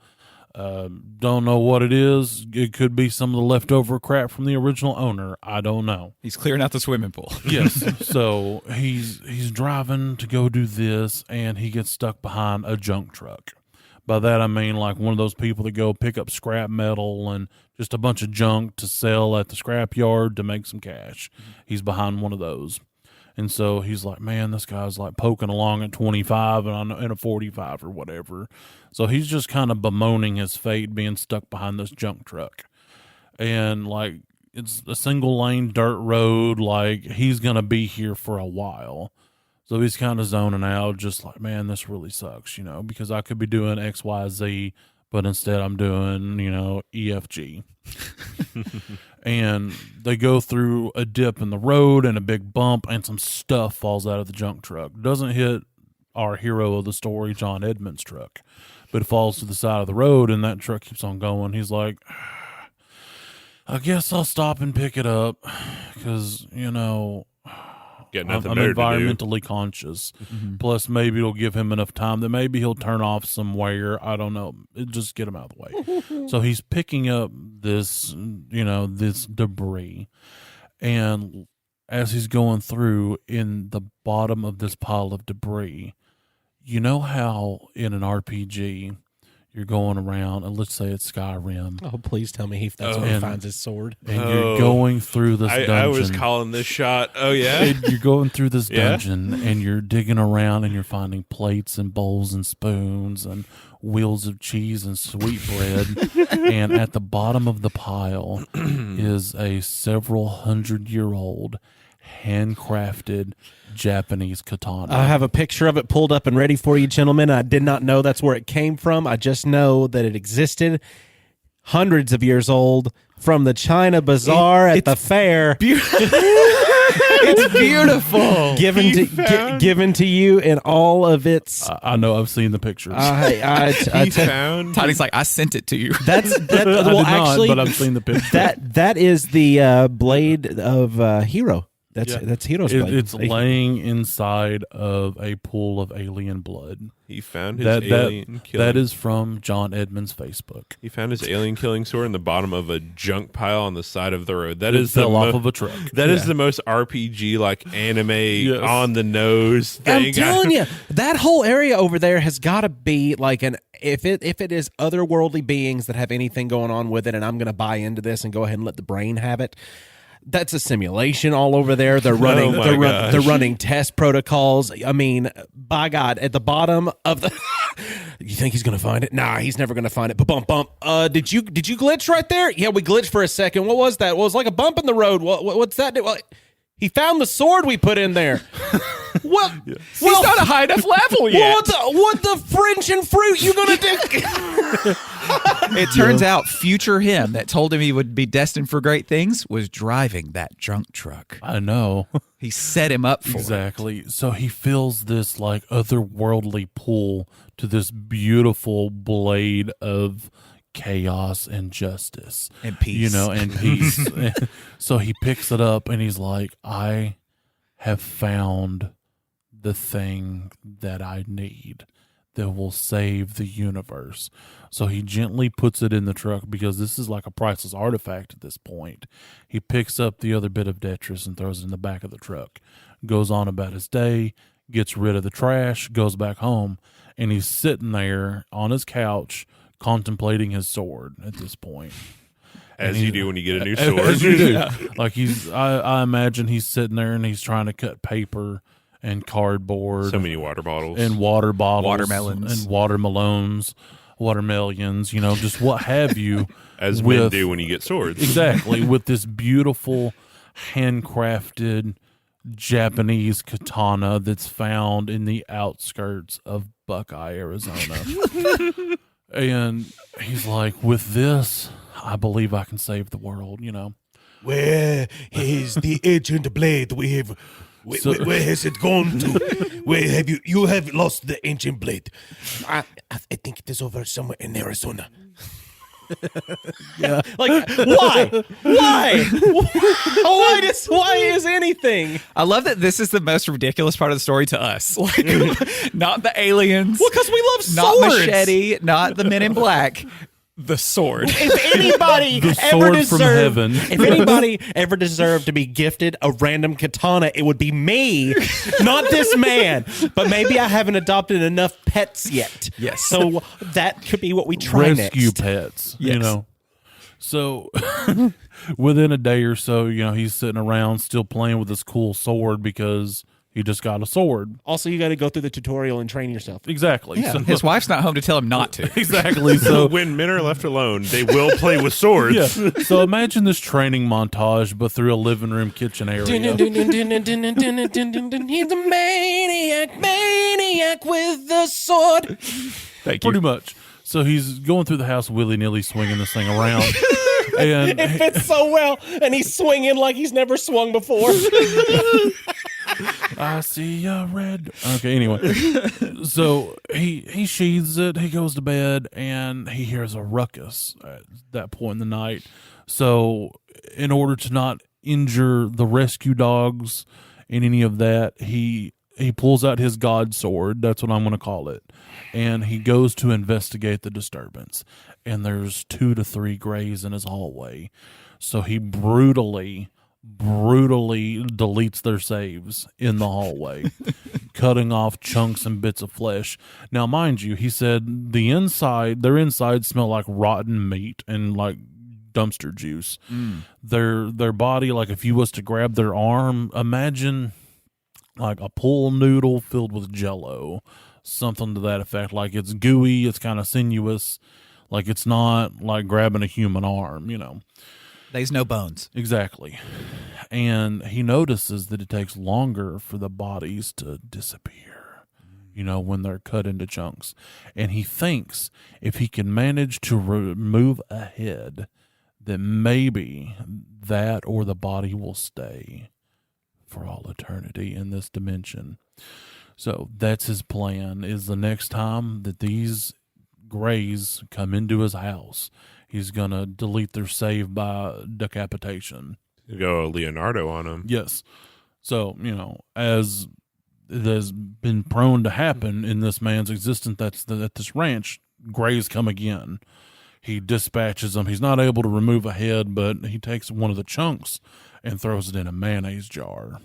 Don't know what it is. It could be some of the leftover crap from the original owner. I don't know. He's clearing out the swimming pool. Yes. So he's driving to go do this, and he gets stuck behind a junk truck. By that I mean like one of those people that go pick up scrap metal and just a bunch of junk to sell at the scrap yard to make some cash. He's behind one of those. And so he's like, man, this guy's like poking along at 25 and a 45 or whatever. So he's just kind of bemoaning his fate being stuck behind this junk truck. And like, it's a single lane dirt road. Like he's going to be here for a while. So he's kind of zoning out, just like, man, this really sucks, because I could be doing X, Y, Z, but instead I'm doing, EFG. And they go through a dip in the road and a big bump, and some stuff falls out of the junk truck. Doesn't hit our hero of the story, John Edmonds' truck, but it falls to the side of the road, and that truck keeps on going. He's like, I guess I'll stop and pick it up because, Got nothing I'm better to do. environmentally conscious. Plus, maybe it'll give him enough time that maybe he'll turn off somewhere. I don't know. Just get him out of the way. So he's picking up this, this debris. And as he's going through in the bottom of this pile of debris, you know how in an RPG you're going around, and let's say it's Skyrim. Oh, please tell me that's where he finds his sword. And you're going through this dungeon. I was calling this shot. Oh, yeah? And you're going through this dungeon, and you're digging around, and you're finding plates and bowls and spoons and wheels of cheese and sweet bread. And at the bottom of the pile is a several 100-year-old handcrafted Japanese katana. I have a picture of it pulled up and ready for you, gentlemen. I did not know that's where it came from. I just know that it existed. Hundreds of years old, from the China Bazaar at the fair. It's beautiful. Given to you in all of its. I know. I've seen the pictures. Tony's like, I sent it to you. That's that. I Well, did not, actually, but I've seen the picture. that is the blade of Hero. That's Hero's blade. It's laying inside of a pool of alien blood. He found his alien killing. That is from John Edmonds' Facebook. He found his alien killing sword in the bottom of a junk pile on the side of the road. That It is fell off of a truck. That is the most RPG like anime on the nose thing. I'm telling you, that whole area over there has got to be like if it is otherworldly beings that have anything going on with it, and I'm going to buy into this and go ahead and let the brain have it. That's a simulation all over there. They're running. They're running test protocols. I mean, by God, at the bottom of the. You think he's gonna find it? Nah, he's never gonna find it. But bump. Did you glitch right there? Yeah, we glitched for a second. What was that? Well, it was like a bump in the road. What's that? Well, he found the sword we put in there. Well, he's not a high enough level yet. What the French and fruit you gonna do? It turns out future him that told him he would be destined for great things was driving that junk truck. I know. He set him up for exactly. So he feels this like otherworldly pull to this beautiful blade of chaos and justice and peace. And peace. So he picks it up and he's like, I have found the thing that I need that will save the universe. So he gently puts it in the truck because this is like a priceless artifact at this point. He picks up the other bit of detritus and throws it in the back of the truck, goes on about his day, gets rid of the trash, goes back home, and he's sitting there on his couch contemplating his sword at this point. As you do when you get a new sword. As you do. Like I imagine he's sitting there and he's trying to cut paper and cardboard. So many water bottles. And water bottles. Watermelons. And watermelons, just what have you. As men do when you get swords. Exactly. With this beautiful handcrafted Japanese katana that's found in the outskirts of Buckeye, Arizona. And he's like, with this, I believe I can save the world, Where is the ancient blade we have? Where has it gone to? Where have you have lost the ancient blade? I think it is over somewhere in Arizona. Like, why? Why is anything? I love that this is the most ridiculous part of the story to us. Like, not the aliens. Well, because we love not swords. Machete, not the Men in Black. The sword. If anybody The ever sword from deserved, heaven. if anybody ever deserved to be gifted a random katana, it would be me, not this man. But maybe I haven't adopted enough pets yet. Yes. So that could be what we try Rescue next. pets, Yes. So within a day or so, he's sitting around still playing with this cool sword because he just got a sword. Also, you got to go through the tutorial and train yourself. Exactly. Yeah, So, his wife's not home to tell him not to. exactly. So So when men are left alone, they will play with swords. yeah. So imagine this training montage, but through a living room kitchen area. He's a maniac with the sword. Thank you. Pretty much. So he's going through the house willy-nilly swinging this thing around. And It fits so well, and he's swinging like he's never swung before. I see a red. Okay, anyway. So he sheathes it, he goes to bed, and he hears a ruckus at that point in the night. So in order to not injure the rescue dogs and any of that, he pulls out his god sword, that's what I'm going to call it, and he goes to investigate the disturbance. And there's 2 to 3 grays in his hallway. So he brutally deletes their saves in the hallway, cutting off chunks and bits of flesh. Now, mind you, he said their inside smell like rotten meat and like dumpster juice. Their body, like if you was to grab their arm, imagine like a pool noodle filled with Jello, something to that effect. Like it's gooey, it's kind of sinuous, like it's not like grabbing a human arm, There's no bones. Exactly. And he notices that it takes longer for the bodies to disappear, when they're cut into chunks. And he thinks if he can manage to remove a head, that maybe that or the body will stay for all eternity in this dimension. So that's his plan, is the next time that these grays come into his house, he's going to delete their save by decapitation. Go Leonardo on him. Yes. So, as it has been prone to happen in this man's existence at this ranch, grays come again. He dispatches them. He's not able to remove a head, but he takes one of the chunks and throws it in a mayonnaise jar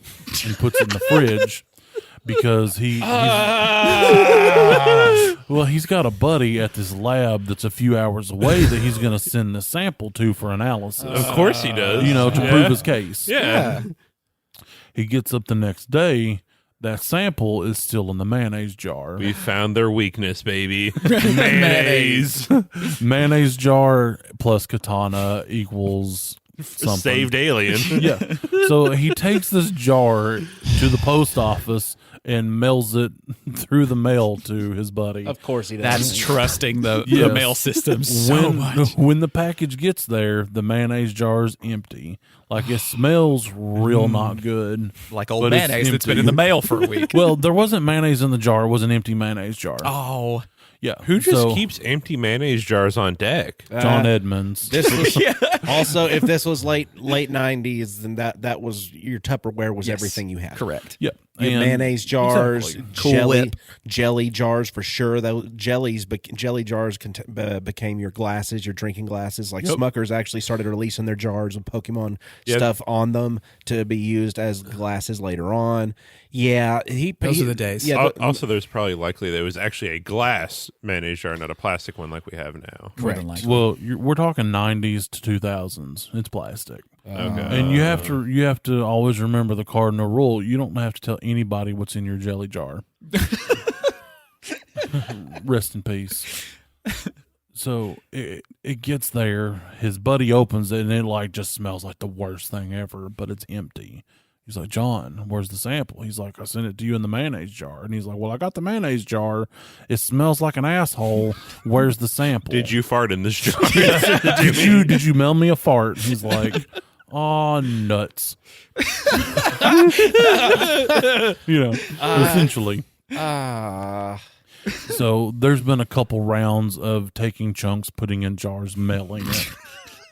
and puts it in the fridge. Because he's got a buddy at this lab that's a few hours away that he's going to send the sample to for analysis. Of course he does. To prove his case. Yeah. He gets up the next day. That sample is still in the mayonnaise jar. We found their weakness, baby. Mayonnaise. Mayonnaise jar plus katana equals something. Saved alien. Yeah. So he takes this jar to the post office and mails it through the mail to his buddy. Of course he does. That's trusting the Yes. mail system so much. When the package gets there, the mayonnaise jar's empty. Like it smells real not good. Like old but it's mayonnaise that's been empty. in the mail for a week. Well, there wasn't mayonnaise in the jar. It was an empty mayonnaise jar. Oh, Yeah. Who just So, keeps empty mayonnaise jars on deck? John Edmonds. This was also, if this was late 90s, then that was your Tupperware was Yes. everything you had. Yep. Yeah. Your And- mayonnaise jars, Exactly. Cool jelly, Whip. jelly jars for sure. Those jelly jars became your glasses, your drinking glasses. Like Smuckers actually started releasing their jars with Pokemon stuff on them to be used as glasses later on. Yeah, Those are the days. Yeah, Also, there's probably likely there was actually a glass mayonnaise jar, not a plastic one like we have now. more than likely. Well, we're talking 90s to 2000s. It's plastic. Okay. And you have to always remember the cardinal rule. You don't have to tell anybody what's in your jelly jar. Rest in peace. So it gets there. His buddy opens it, and it like just smells like the worst thing ever, but it's empty. He's like, John, where's the sample? He's like, I sent it to you in the mayonnaise jar. And he's like, well, I got the mayonnaise jar. It smells like an asshole. Where's the sample? Did you fart in this jar? Did you mail me a fart? He's like, oh, nuts. Essentially. So there's been a couple rounds of taking chunks, putting in jars, mailing it.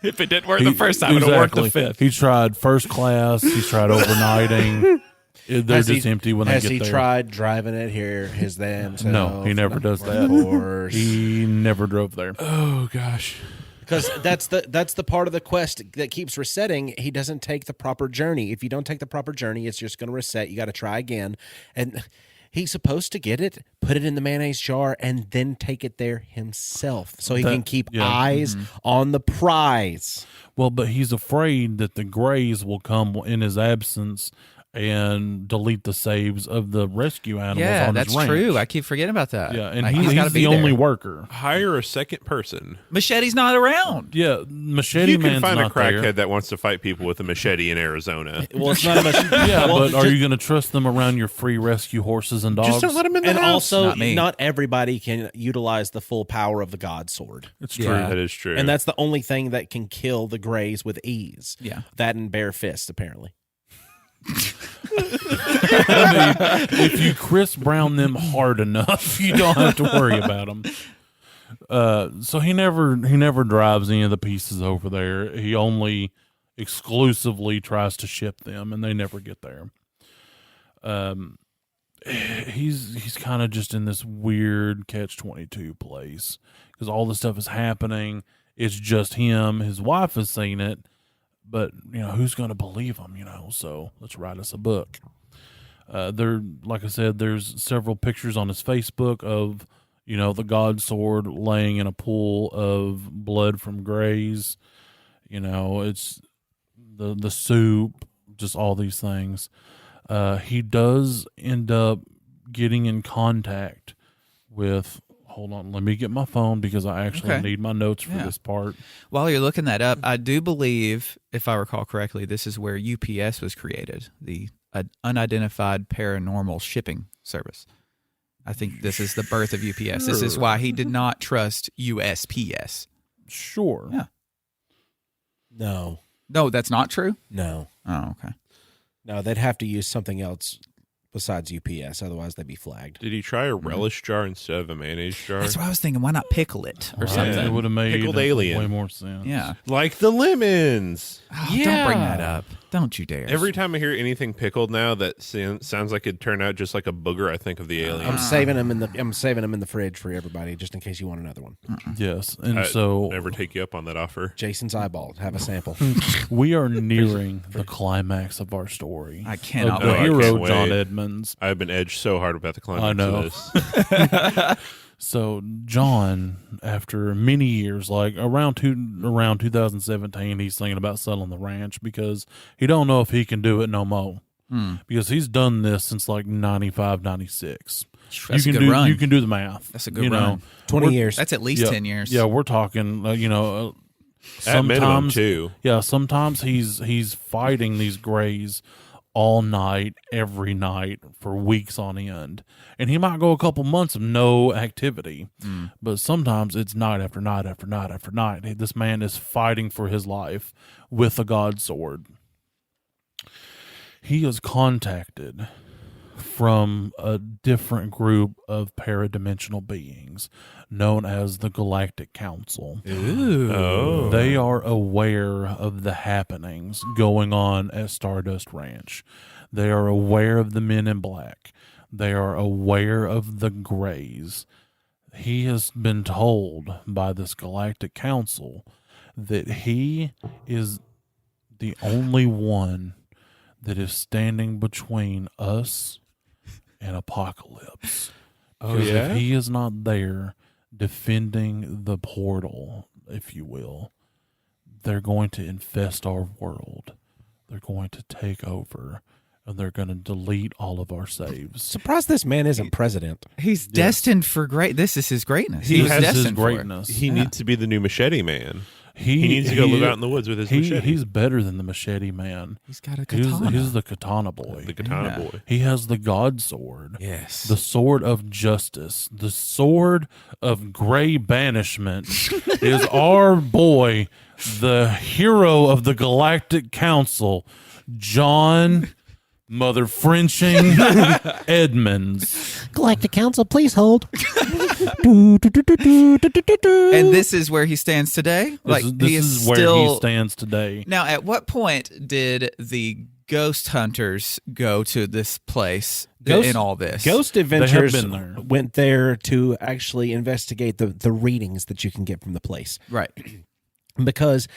If it didn't work the first time, it'll work the fifth. He's tried first class. He's tried overnighting. They're just empty when they get there. Has he tried driving it here? His them? No, he never does that. He never drove there. Oh gosh. Because that's the part of the quest that keeps resetting. He doesn't take the proper journey. If you don't take the proper journey, it's just going to reset. You got to try again. And he's supposed to get it, put it in the mayonnaise jar, and then take it there himself so he can keep eyes on the prize. Well, but he's afraid that the Greys will come in his absence and delete the saves of the rescue animals on his ranch. That's true. I keep forgetting about that. Yeah, and Like, he's gotta be the only there. worker. Hire a second person. Machete's not around. Yeah, Machete You can Man's find a not crackhead there. that wants to fight people with a machete in Arizona. Well, it's not a much. Yeah, well, but are you going to trust them around your free rescue horses and dogs? Just don't let them in the And house. also, Not me. not everybody can utilize the full power of the God Sword. It's Yeah. true. That is true. And that's the only thing that can kill the Greys with ease. Yeah. That and bare fists, apparently. I mean, if you Chris Brown them hard enough, you don't have to worry about them. So he never drives any of the pieces over there. He only exclusively tries to ship them, and they never get there. He's kind of just in this weird catch-22 place because all this stuff is happening. It's just him. His wife has seen it. But, who's going to believe him, So let's write us a book. Like I said, there's several pictures on his Facebook of, the God Sword laying in a pool of blood from Greys. It's the soup, just all these things. He does end up getting in contact with... Hold on, let me get my phone because I actually need my notes for this part. While you're looking that up, I do believe, if I recall correctly, this is where UPS was created, the Unidentified Paranormal Shipping Service. I think this is the birth of UPS. This is why he did not trust USPS. Sure. Yeah. No. No, that's not true? No. Oh, okay. No, they'd have to use something else besides UPS. Otherwise, they'd be flagged. Did he try a relish jar instead of a mayonnaise jar? That's what I was thinking. Why not pickle it or something? It would have made Pickled alien. way more sense. Yeah. Like the lemons. Oh, don't bring that up. Don't you dare. Every time I hear anything pickled now that sounds like it'd turn out just like a booger, I think of the alien. I'm saving them in the fridge for everybody, just in case you want another one. Yes, and I'd so never take you up on that offer. Jason's eyeball. Have a sample. we are nearing the climax of our story. I cannot of the wait. I hero can't John wait. Edmonds. I've been edged so hard about the climax I know. of this. So John, after many years, like around 2017, he's thinking about selling the ranch because he don't know if he can do it no more. Because he's done this since like 95, 96. That's a good run. You can do the math. That's a good run. 20 years. That's at least 10 years. Yeah, we're talking. At minimum, Sometimes too. Yeah, sometimes he's fighting these Greys all night, every night for weeks on end. And he might go a couple months of no activity, but sometimes it's night after night after night after night. This man is fighting for his life with a God Sword. He is contacted from a different group of paradimensional beings known as the Galactic Council. Oh. They are aware of the happenings going on at Stardust Ranch. They are aware of the Men in Black. They are aware of the Greys. He has been told by this Galactic Council that he is the only one that is standing between us and apocalypse. Oh, Because yeah? if he is not there defending the portal, if you will, they're going to infest our world. They're going to take over, and they're going to delete all of our saves. Surprised this man isn't president. He's destined for great. This is his greatness. He was has his destined for it. greatness. He needs to be the new machete man. He needs to go live out in the woods with his machete. He's better than the machete man. He's got a katana. He's the katana boy. The katana Yeah. boy. He has the God Sword. Yes. The sword of justice, the sword of gray banishment is our boy, the hero of the Galactic Council, John Mother Frenching Edmonds. Galactic Council, please hold. And this is where he stands today. This he is where he stands today. Now, at what point did the ghost hunters go to this place in all this? Ghost They have Adventures been there. went there to actually investigate the readings that you can get from the place. Right. Because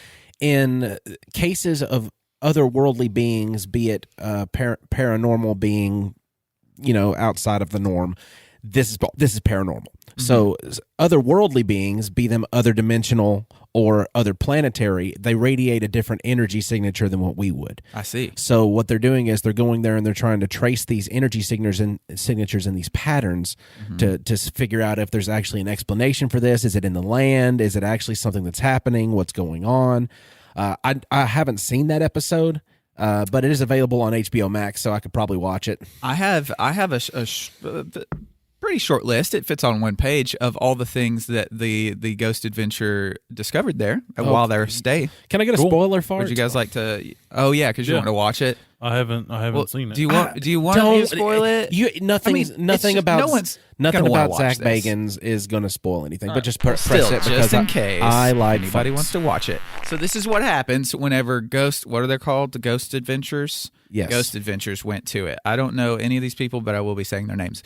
in cases of otherworldly beings, be it paranormal being, outside of the norm, this is paranormal. Mm-hmm. So otherworldly beings, be them other dimensional or other planetary, they radiate a different energy signature than what we would. I see. So what they're doing is they're going there and they're trying to trace these energy signatures and these patterns to figure out if there's actually an explanation for this. Is it in the land? Is it actually something that's happening? What's going on? I haven't seen that episode, but it is available on HBO Max, so I could probably watch it. I have a pretty short list. It fits on one page of all the things that the Ghost Adventure discovered there while they were stay. Can I get a spoiler for it? Would you guys like to? Oh yeah, because you want to watch it. I haven't seen it. Do you want me to spoil it? Nothing about Zach this. Bagans is going to spoil anything, but just press Still, it because just in case I like anybody fights. wants to watch it. So this is what happens whenever what are they called? The Ghost Adventures? Yes. Ghost Adventures went to it. I don't know any of these people, but I will be saying their names.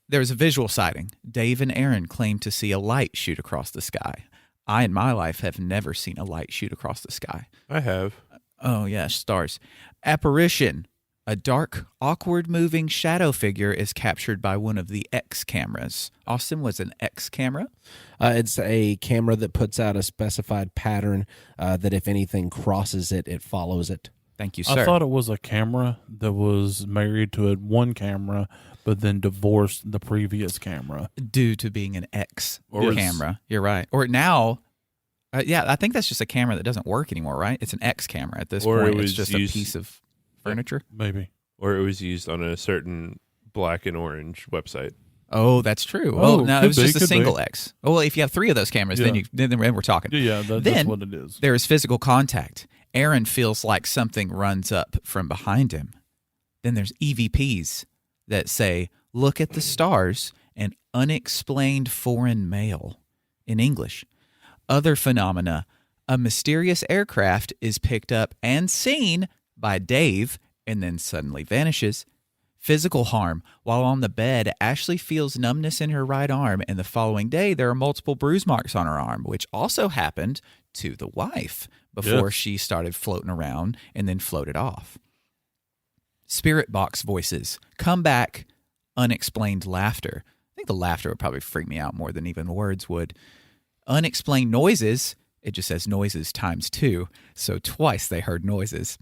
There was a visual sighting. Dave and Aaron claimed to see a light shoot across the sky. I, in my life, have never seen a light shoot across the sky. I have. Oh, yeah, stars. Apparition. A dark, awkward moving shadow figure is captured by one of the X cameras. Austin, was an X camera? It's a camera that puts out a specified pattern that if anything crosses it, it follows it. Thank you, sir. I thought it was a camera that was married to one camera, but then divorced the previous camera. Due to being an X camera. You're right. Or now, I think that's just a camera that doesn't work anymore, right? It's an X camera at this point. It's just a piece of furniture. Maybe. Or it was used on a certain black and orange website. Oh, that's true. Oh, Well, no, it was just a single X. Oh, well, if you have 3 of those cameras, then we're talking. Yeah, that's what it is. There is physical contact. Aaron feels like something runs up from behind him. Then there's EVPs that say, "Look at the stars," and "unexplained foreign mail" in English. Other phenomena: a mysterious aircraft is picked up and seen by Dave and then suddenly vanishes. Physical harm: while on the bed, Ashley feels numbness in her right arm, and the following day there are multiple bruise marks on her arm, which also happened to the wife before she started floating around and then floated off. Spirit box voices: come back, unexplained laughter. I think the laughter would probably freak me out more than even words would. Unexplained noises: it just says noises times 2, so twice they heard noises.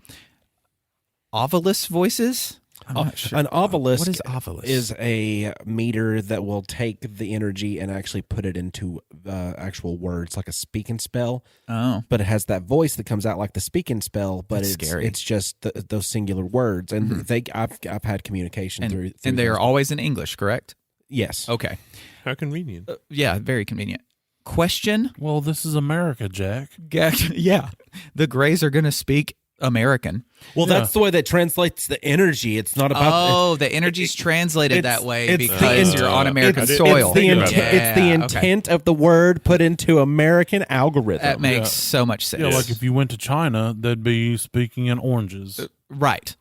Ovilus voices? I'm not sure. An ovilus, What is ovilus? is a meter that will take the energy and actually put it into actual words, like a speak and spell. Oh. But it has that voice that comes out like the speak and spell, but That's scary. it's just those singular words. And I've had communication through And they are those. always in English, correct? Yes. Okay. How convenient. Yeah, very convenient. Question? Well, this is America, Jack. Yeah. The Greys are going to speak American. Well, that's the way that translates the energy. It's not about the energy's translated that way it's because the you're on American it's soil. It's the intent of the word put into American algorithm. That makes so much sense. Yeah, like if you went to China, they'd be speaking in oranges. Right.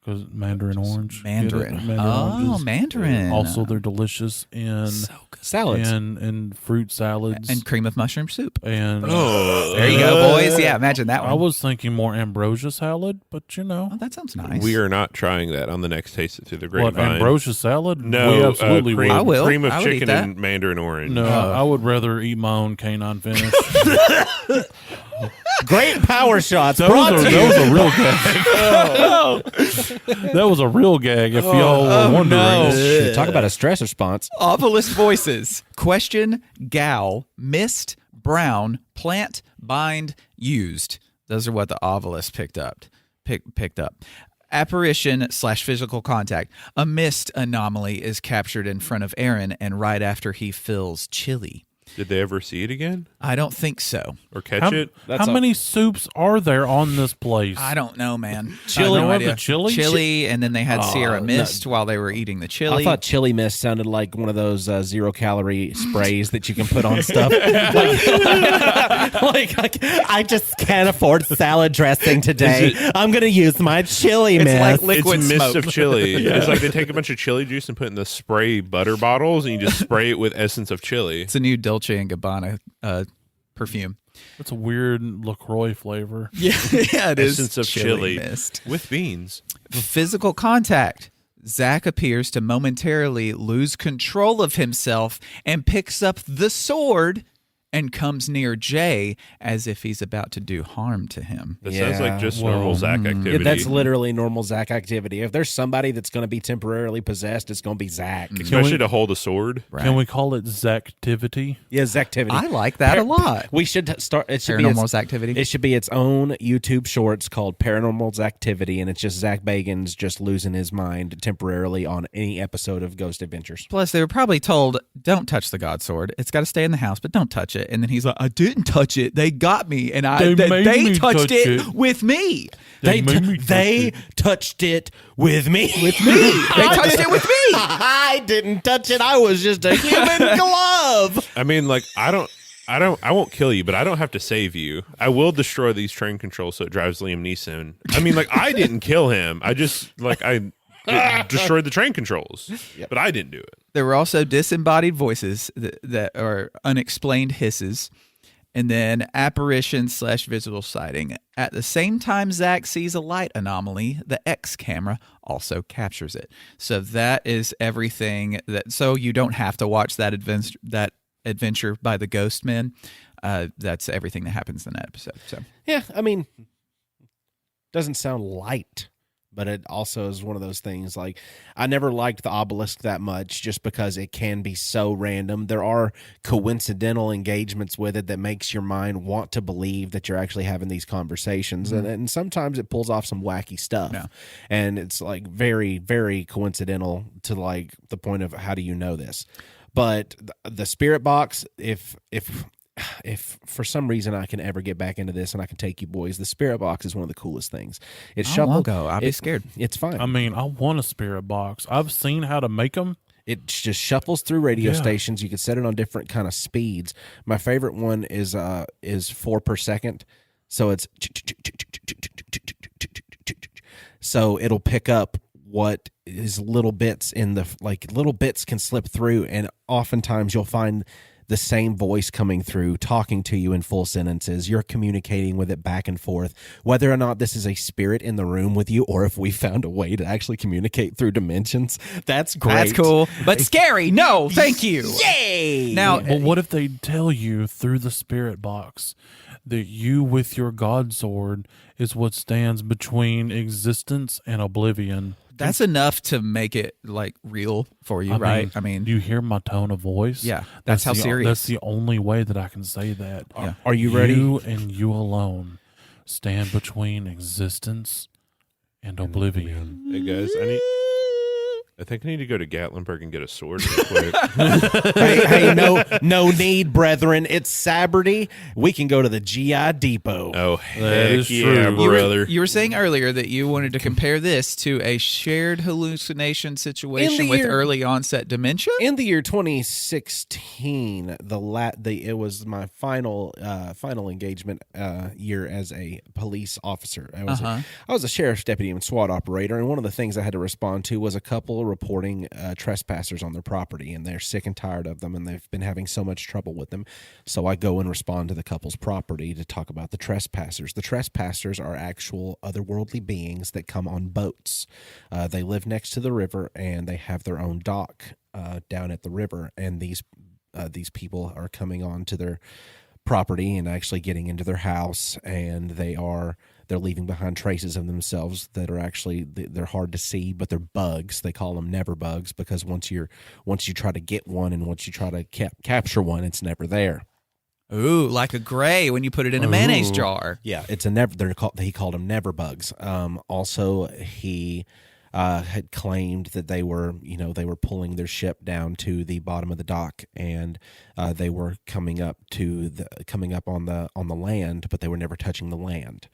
Because Mandarin orange. Mandarin. Get it? Oh, oranges. Mandarin. Also, they're delicious in Salads. and fruit salads. And cream of mushroom soup. And There you go, boys. Yeah, imagine that one. I was thinking more ambrosia salad, but Oh, that sounds nice. We are not trying that on the next Taste It Through the what, Grapevine. ambrosia salad? No, we absolutely cream, would. I will. cream of I would eat chicken that. and mandarin orange. No, I would rather eat my own canine finish. Great power shots. That was a real gag. That was a real gag. If y'all were wondering, Shit, talk about a stress response. Ovilus voices. Question, gal, mist, brown, plant, bind, used. Those are what the Ovilus picked up. Apparition / physical contact. A mist anomaly is captured in front of Aaron and right after he feels chilly. Did they ever see it again I don't think so. or catch it? How many soups are there on this place? I don't know, man. Chili? I have no idea. The chili? Chili, and then they had Sierra Mist while they were eating the chili. I thought chili mist sounded like one of those 0-calorie sprays that you can put on stuff. like, I just can't afford salad dressing today. I'm going to use my chili mist. like liquid It's mist smoke. of chili. It's like they take a bunch of chili juice and put it in the spray butter bottles, and you just spray it with essence of chili. It's a new Dolce & Gabbana perfume. It's a weird LaCroix flavor. Yeah, it is. Essence of chili mist. with beans. Physical contact. Zach appears to momentarily lose control of himself and picks up the sword and comes near Jay as if he's about to do harm to him. That sounds like just normal Zach activity. Yeah, that's literally normal Zach activity. If there's somebody that's going to be temporarily possessed, it's going to be Zach. Especially to hold a sword. Right. Can we call it Zactivity? Yeah, Zactivity. I like that a lot. We should start. It should Paranormal's be activity. It should be its own YouTube shorts called Paranormal's Activity, and it's just Zach Bagans just losing his mind temporarily on any episode of Ghost Adventures. Plus, they were probably told, don't touch the God sword. It's got to stay in the house, but don't touch it. And then he's like, I didn't touch it. They got me, and They made they me touched touch it it. with me. They made me touch They it. touched it with me. With me. They touched it with me. I didn't touch it. I was just a human glove. I mean, like, I won't kill you, but I don't have to save you. I will destroy these train controls so it drives Liam Neeson. I mean, like, I didn't kill him. I just, destroyed the train controls, but I didn't do it. There were also disembodied voices that are unexplained hisses, and then apparition/visual sighting. At the same time Zach sees a light anomaly, the X camera also captures it. So that is everything so you don't have to watch that adventure by the Ghost Men. That's everything that happens in that episode. So Yeah, I mean, doesn't sound light, but it also is one of those things. Like, I never liked the obelisk that much just because it can be so random. There are coincidental engagements with it that makes your mind want to believe that you're actually having these conversations. And sometimes it pulls off some wacky stuff. Yeah. And it's like very, very coincidental to like the point of how do you know this? But the spirit box, if for some reason I can ever get back into this and I can take you boys, the spirit box is one of the coolest things. It's I won't go. I'll be scared. It's fine. I mean, I want a spirit box. I've seen how to make them. It just shuffles through radio Yeah. stations. You can set it on different kind of speeds. My favorite one is 4 per second. So it's so it'll pick up what is little bits in the little bits can slip through, and oftentimes you'll find the same voice coming through, talking to you in full sentences. You're communicating with it back and forth. Whether or not this is a spirit in the room with you, or if we found a way to actually communicate through dimensions, that's great. That's cool. But scary. No, thank you. Yay! Now, But what if they tell you through the spirit box that you with your God sword is what stands between existence and oblivion? that's enough to make it like real for you, right? I mean, do you hear my tone of voice? Yeah, that's how serious. That's the only way that I can say that. Yeah. Are you ready? You and you alone stand between existence and oblivion. Hey guys, I think I need to go to Gatlinburg and get a sword real quick. hey, no need, brethren. It's Saturday. We can go to the GI Depot. Oh, That heck is yeah, true. brother. You were saying earlier that you wanted to compare this to a shared hallucination situation with year- early onset dementia. In the year 2016, it was my final engagement year as a police officer. I was a sheriff's deputy and SWAT operator, and one of the things I had to respond to was a couple reporting trespassers on their property, and they're sick and tired of them, and they've been having so much trouble with them. So I go and respond to the couple's property to talk about the trespassers. The trespassers are actual otherworldly beings that come on boats. They live next to the river, and they have their own dock down at the river, and these people are coming on to their property and actually getting into their house, and they're leaving behind traces of themselves that are actually, they're hard to see, but they're bugs. They call them never bugs because once you try to get one and once you try to capture one, it's never there. Ooh, like a gray when you put it in a mayonnaise jar. Yeah, it's a never. He called them never bugs. Also, he had claimed that they were pulling their ship down to the bottom of the dock, and they were coming up on the land, but they were never touching the land.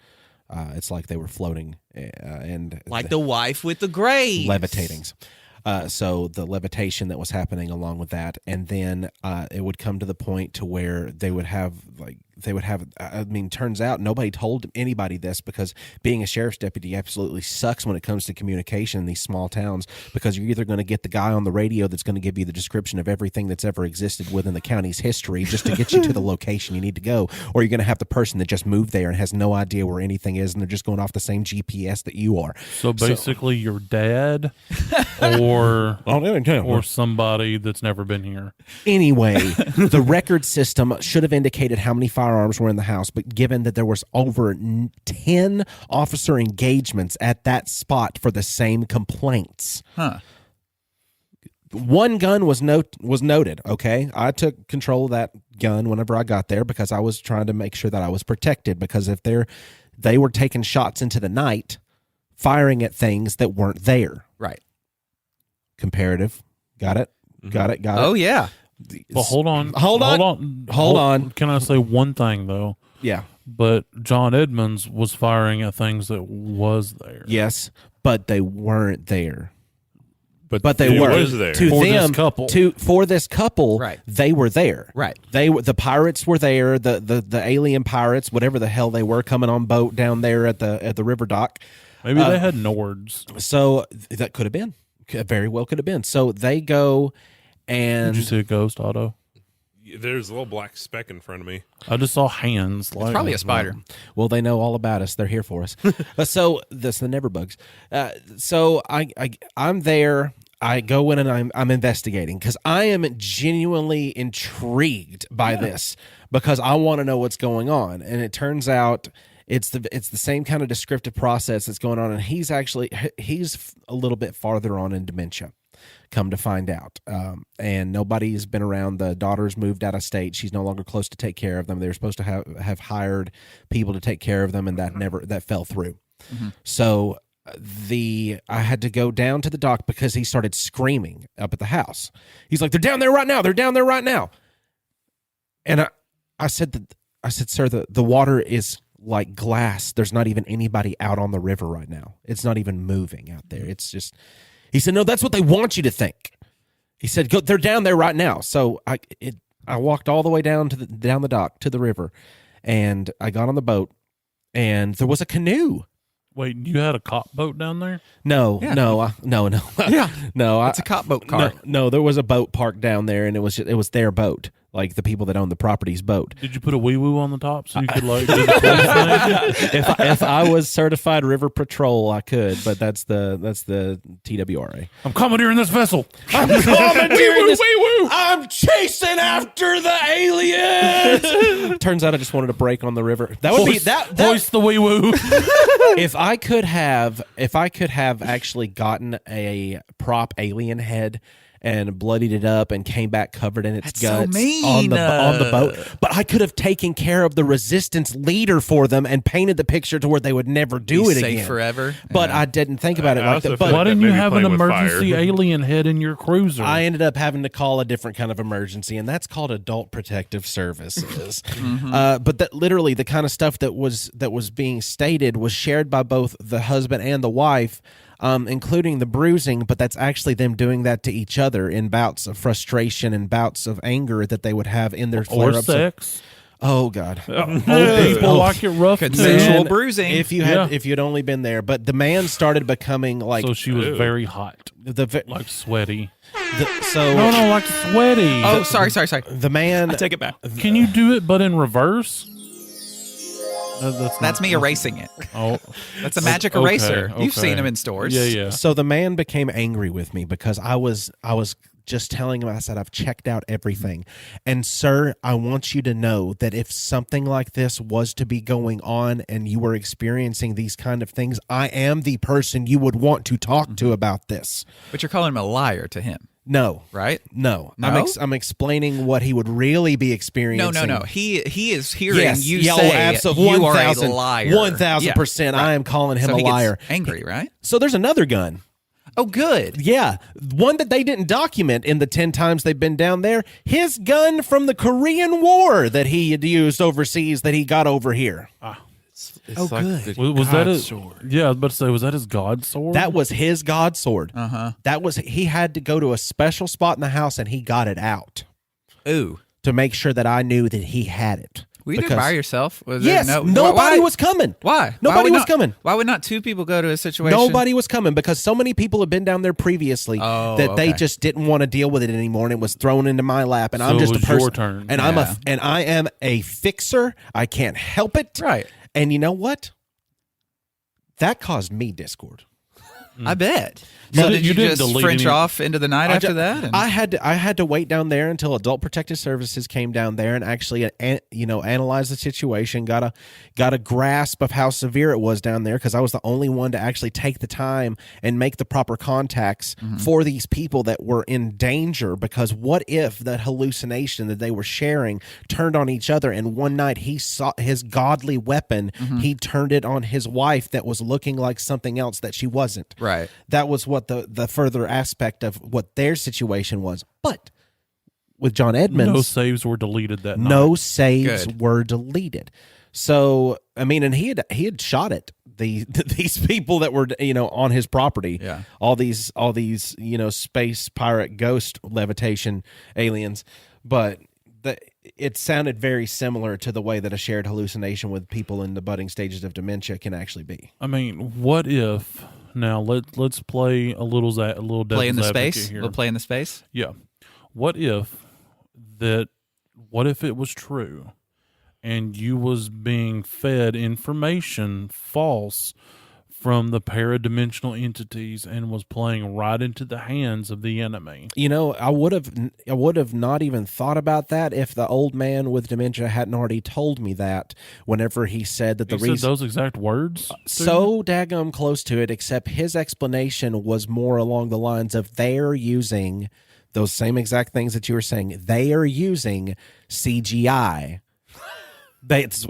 It's like they were floating and Like the wife with the grapes. levitating. So the levitation that was happening along with that, and then it would come to the point to where they would have. I mean, turns out nobody told anybody this, because being a sheriff's deputy absolutely sucks when it comes to communication in these small towns, because you're either going to get the guy on the radio that's going to give you the description of everything that's ever existed within the county's history just to get you to the location you need to go, or you're going to have the person that just moved there and has no idea where anything is, and they're just going off the same GPS that you are. So basically, your dad or somebody that's never been here. Anyway, the record system should have indicated how many firearms were in the house, but given that there was over 10 officer engagements at that spot for the same complaints. One gun was noted, okay? I took control of that gun whenever I got there, because I was trying to make sure that I was protected, because if they were taking shots into the night, firing at things that weren't there. Right. Comparative. Got it? Got it? Oh, yeah. Well, hold on. Can I say one thing, though? Yeah. But John Edmonds was firing at things that was there. Yes, but they weren't there. But they were there. to For them. this couple. For this couple, Right. They were there. Right. The pirates were there. The alien pirates, whatever the hell they were, coming on boat down there at the river dock. Maybe they had Nords. So that could have been. Very well could have been. So they go and Did you see a ghost, Otto? There's a little black speck in front of me. I just saw hands. It's probably a spider. well, they know all about us. They're here for us. So this the never bugs. So I'm there. I go in and I'm investigating, because I am genuinely intrigued by this, because I want to know what's going on. And it turns out it's the same kind of descriptive process that's going on. And he's a little bit farther on in dementia, come to find out. And nobody's been around. The daughter's moved out of state. She's no longer close to take care of them. They were supposed to have hired people to take care of them, and that fell through. Mm-hmm. So I had to go down to the dock, because he started screaming up at the house. He's like, "They're down there right now. They're down there right now." And I said, "Sir, the water is like glass. There's not even anybody out on the river right now. It's not even moving out there. It's just." He said, "No, that's what they want you to think." He said, "Go. They're down there right now." So I walked all the way down down the dock to the river, and I got on the boat, and there was a canoe. Wait, you had a cop boat down there? No. Yeah. No. Yeah. No. It's a cop boat car. No, there was a boat parked down there, and it was their boat, like the people that own the property's boat. Did you put a wee woo on the top so you could like do the police thing? If I was certified river patrol, I could, but that's the TWRA. I'm commandeering this vessel. I'm commandeering this. I'm chasing after the aliens. Turns out I just wanted to break on the river. That would be that. Hoist the wee woo. If I could have actually gotten a prop alien head and bloodied it up and came back covered in its That's so guts mean. on the boat, but I could have taken care of the resistance leader for them and painted the picture to where they would never do it safe again forever. But I didn't think about it I like also that. feel But Why didn't that you may be have an playing with emergency fire. alien head in your cruiser? I ended up having to call a different kind of emergency, and that's called Adult Protective Services. But that literally the kind of stuff that was being stated was shared by both the husband and the wife, including the bruising. But that's actually them doing that to each other in bouts of frustration and bouts of anger that they would have in their or flare-ups. sex. Oh God! Old people like it rough. Consensual too. bruising. If you'd only been there, but the man started becoming like So she was very hot, like sweaty. so. No, like sweaty. Oh, sorry. The man. I take it back. Can you do it, but in reverse? That's me erasing it. Oh, That's a magic okay, eraser. You've okay. seen them in stores. Yeah. So the man became angry with me because I was just telling him, I said, I've checked out everything. And sir, I want you to know that if something like this was to be going on and you were experiencing these kind of things, I am the person you would want to talk to about this. But you're calling him a liar to him, No. right? No. No? I'm explaining what he would really be experiencing. No. He is hearing Yes, you yeah, say absolutely. you are a 1,000 liar. 1,000%. Yeah, I am calling him so a he gets liar. angry, right? So there's another gun. Oh, good. Yeah, one that they didn't document in the 10 times they've been down there. His gun from the Korean War that he had used overseas that he got over here. It's Oh, good. the Was that God his sword. Yeah, I was about to say, was that his god sword? That was his god sword. Uh-huh. He had to go to a special spot in the house and he got it out Ooh. to make sure that I knew that he had it. Were you doing it by yourself? Was Yes, there nobody why? was coming. Why? Nobody would was coming. Why would not two people go to a situation? Nobody was coming because so many people had been down there previously Oh, that they okay. just didn't want to deal with it anymore, and it was thrown into my lap. And So I'm just it a was person, your turn. and Yeah. I am a fixer. I can't help it. Right. And you know what? That caused me discord. I bet. You So didn't- did you you didn't just delete French any- off into the night after that? And- I had to wait down there until Adult Protective Services came down there and actually analyze the situation, got a grasp of how severe it was down there, because I was the only one to actually take the time and make the proper contacts for these people that were in danger. Because what if that hallucination that they were sharing turned on each other, and one night he saw his godly weapon, he turned it on his wife that was looking like something else that she wasn't. Right. That was what the further aspect of what their situation was. But with John Edmonds, no saves were deleted that night. no saves Good. were deleted. So I mean, and he had shot at these people that were on his property. Yeah. All these space pirate ghost levitation aliens, but it sounded very similar to the way that a shared hallucination with people in the budding stages of dementia can actually be. I mean, what if now let's play a little play in the devil's advocate space? here. We'll play in the space? Yeah. What if it was true and you was being fed information false from the paradimensional entities and was playing right into the hands of the enemy? I would have not even thought about that if the old man with dementia hadn't already told me that whenever he said that the He said reason those exact words? to you? so daggum close to it, except his explanation was more along the lines of they are using those same exact things that you were saying. They are using CGI. That's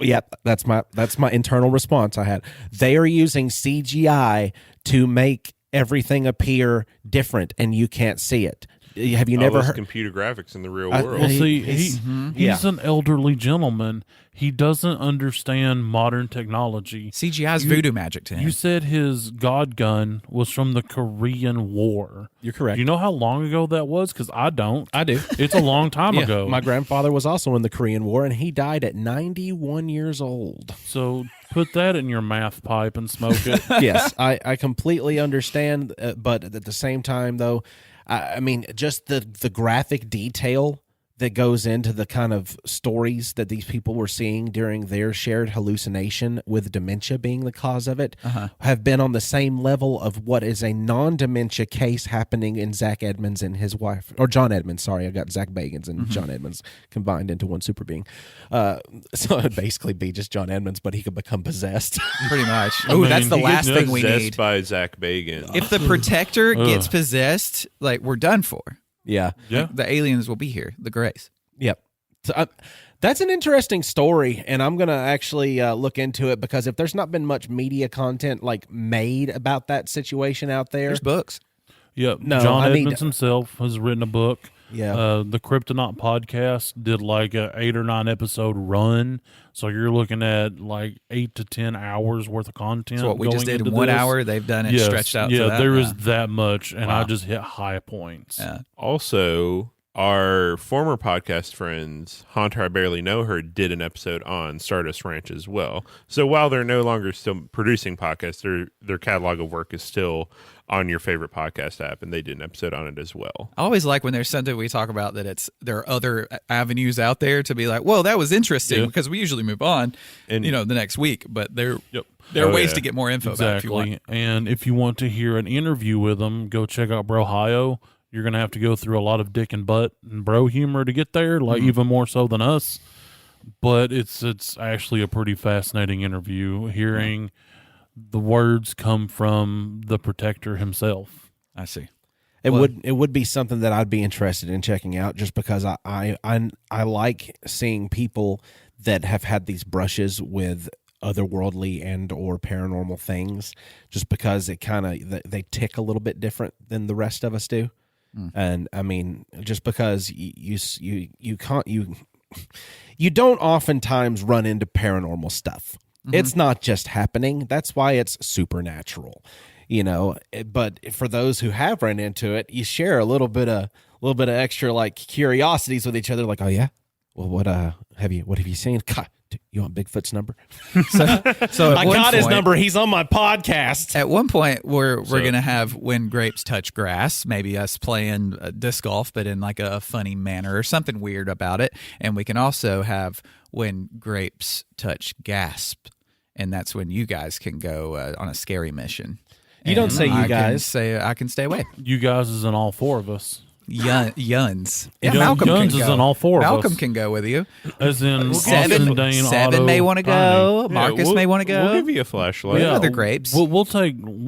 my internal response I had. They are using CGI to make everything appear different, and you can't see it. Have you never Those heard? computer graphics in the real I- world? Well, see, he's- he's an elderly gentleman. He doesn't understand modern technology. CGI's voodoo magic to him. You said his god gun was from the Korean War. You're correct. Do you know how long ago that was? Because I don't. I do. It's a long time Yeah, ago. my grandfather was also in the Korean War, and he died at 91 years old. So put that in your math pipe and smoke it. Yes, I completely understand, but at the same time, though, I mean, just the graphic detail that goes into the kind of stories that these people were seeing during their shared hallucination, with dementia being the cause of it, have been on the same level of what is a non-dementia case happening in Zach Edmonds and his wife, or John Edmonds. Sorry, I got Zach Bagans and John Edmonds combined into one super being. So it'd basically be just John Edmonds, but he could become possessed. Pretty much. I Oh, mean, that's the he last Gets thing we possessed need. by Zach Bagan. If the protector gets possessed, like, we're done for. Yeah. Yeah. The aliens will be here. The Greys. Yep. So that's an interesting story, and I'm gonna actually look into it, because if there's not been much media content like made about that situation out there, There's books. Yep. No, John I need- Edmonds himself has written a book. Yeah. The Kryptonaut podcast did like a 8 or 9 episode run. So you're looking at like 8 to 10 hours worth of content. So what we just going did into in 1 this. hour, they've done it Yes. stretched out. Yeah, to that. there Yeah. is that much, and I Wow. just hit high points. Yeah. Also, our former podcast friends, Haunter I Barely Know Her, did an episode on Stardust Ranch as well. So while they're no longer still producing podcasts, their catalog of work is still on your favorite podcast app, and they did an episode on it as well. I always like when there's something we talk about that there are other avenues out there to be like, well, that was interesting, Yeah. because we usually move on, And- the next week. But there Yep. are Oh, ways yeah. to get more info about it if you want. Exactly. And if you want to hear an interview with them, go check out Brohio. You're going to have to go through a lot of dick and butt and bro humor to get there, like even more so than us. But it's actually a pretty fascinating interview, hearing the words come from the protector himself. I see. It Well- would be something that I'd be interested in checking out, just because I like seeing people that have had these brushes with otherworldly and or paranormal things, just because it kind of they tick a little bit different than the rest of us do. And I mean, just because you don't oftentimes run into paranormal stuff. It's not just happening. That's why it's supernatural, but for those who have run into it, you share a little bit of extra like curiosities with each other. Like, oh yeah, well, what have you seen? God, you want Bigfoot's number? So I got his number. He's on my podcast. At one point, we're going to have When Grapes Touch Grass, maybe us playing disc golf, but in like a funny manner or something weird about it. And we can also have When Grapes Touch Gasp, and that's when you guys can go on a scary mission. You don't say you guys. I can stay away. You guys is in all four of us. Yuns. Yeah, Yun- Malcolm Yuns can is go. in all four of Malcolm us. can go with you. As in Seven, Austin, Dane, Seven Otto, may want to go. Tiny. Marcus may want to go. We'll give you a flashlight. Yeah. Other grapes. We'll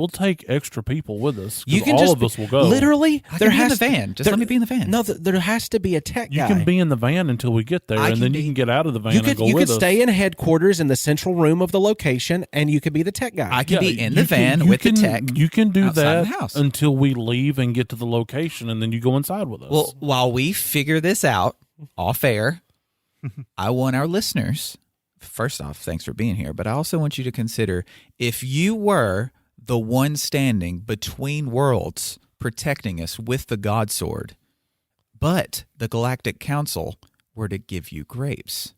take extra people with us. You 'Cause can all just of us will go. Literally, I can be in the van. Just let me be in the van. No, there has to be a tech You guy. can be in the van until we get there, I and can then be- you can get out of the van You and could go you with could us. stay in headquarters in the central room of the location, and you could be the tech guy. I can be in you the van you with can, the tech. You can do outside that the house. until we leave and get to the location, and then you go inside with us. Well, while we figure this out off air, I want our listeners, first off, thanks for being here, but I also want you to consider if you were the one standing between worlds protecting us with the God Sword, but the Galactic Council were to give you grapes,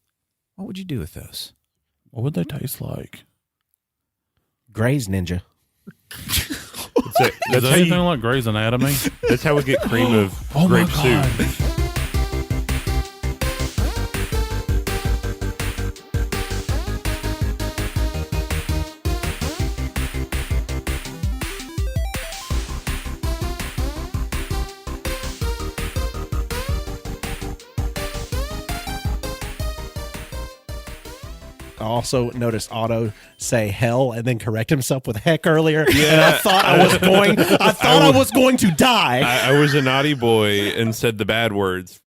what would you do with those? what would they taste like? Gray's Ninja. That's Is how that anything you, like Grey's Anatomy? that's how we get cream of Oh grape my God. soup. I also noticed Otto say hell and then correct himself with heck earlier. Yeah. And I thought I was going to die. I was a naughty boy and said the bad words.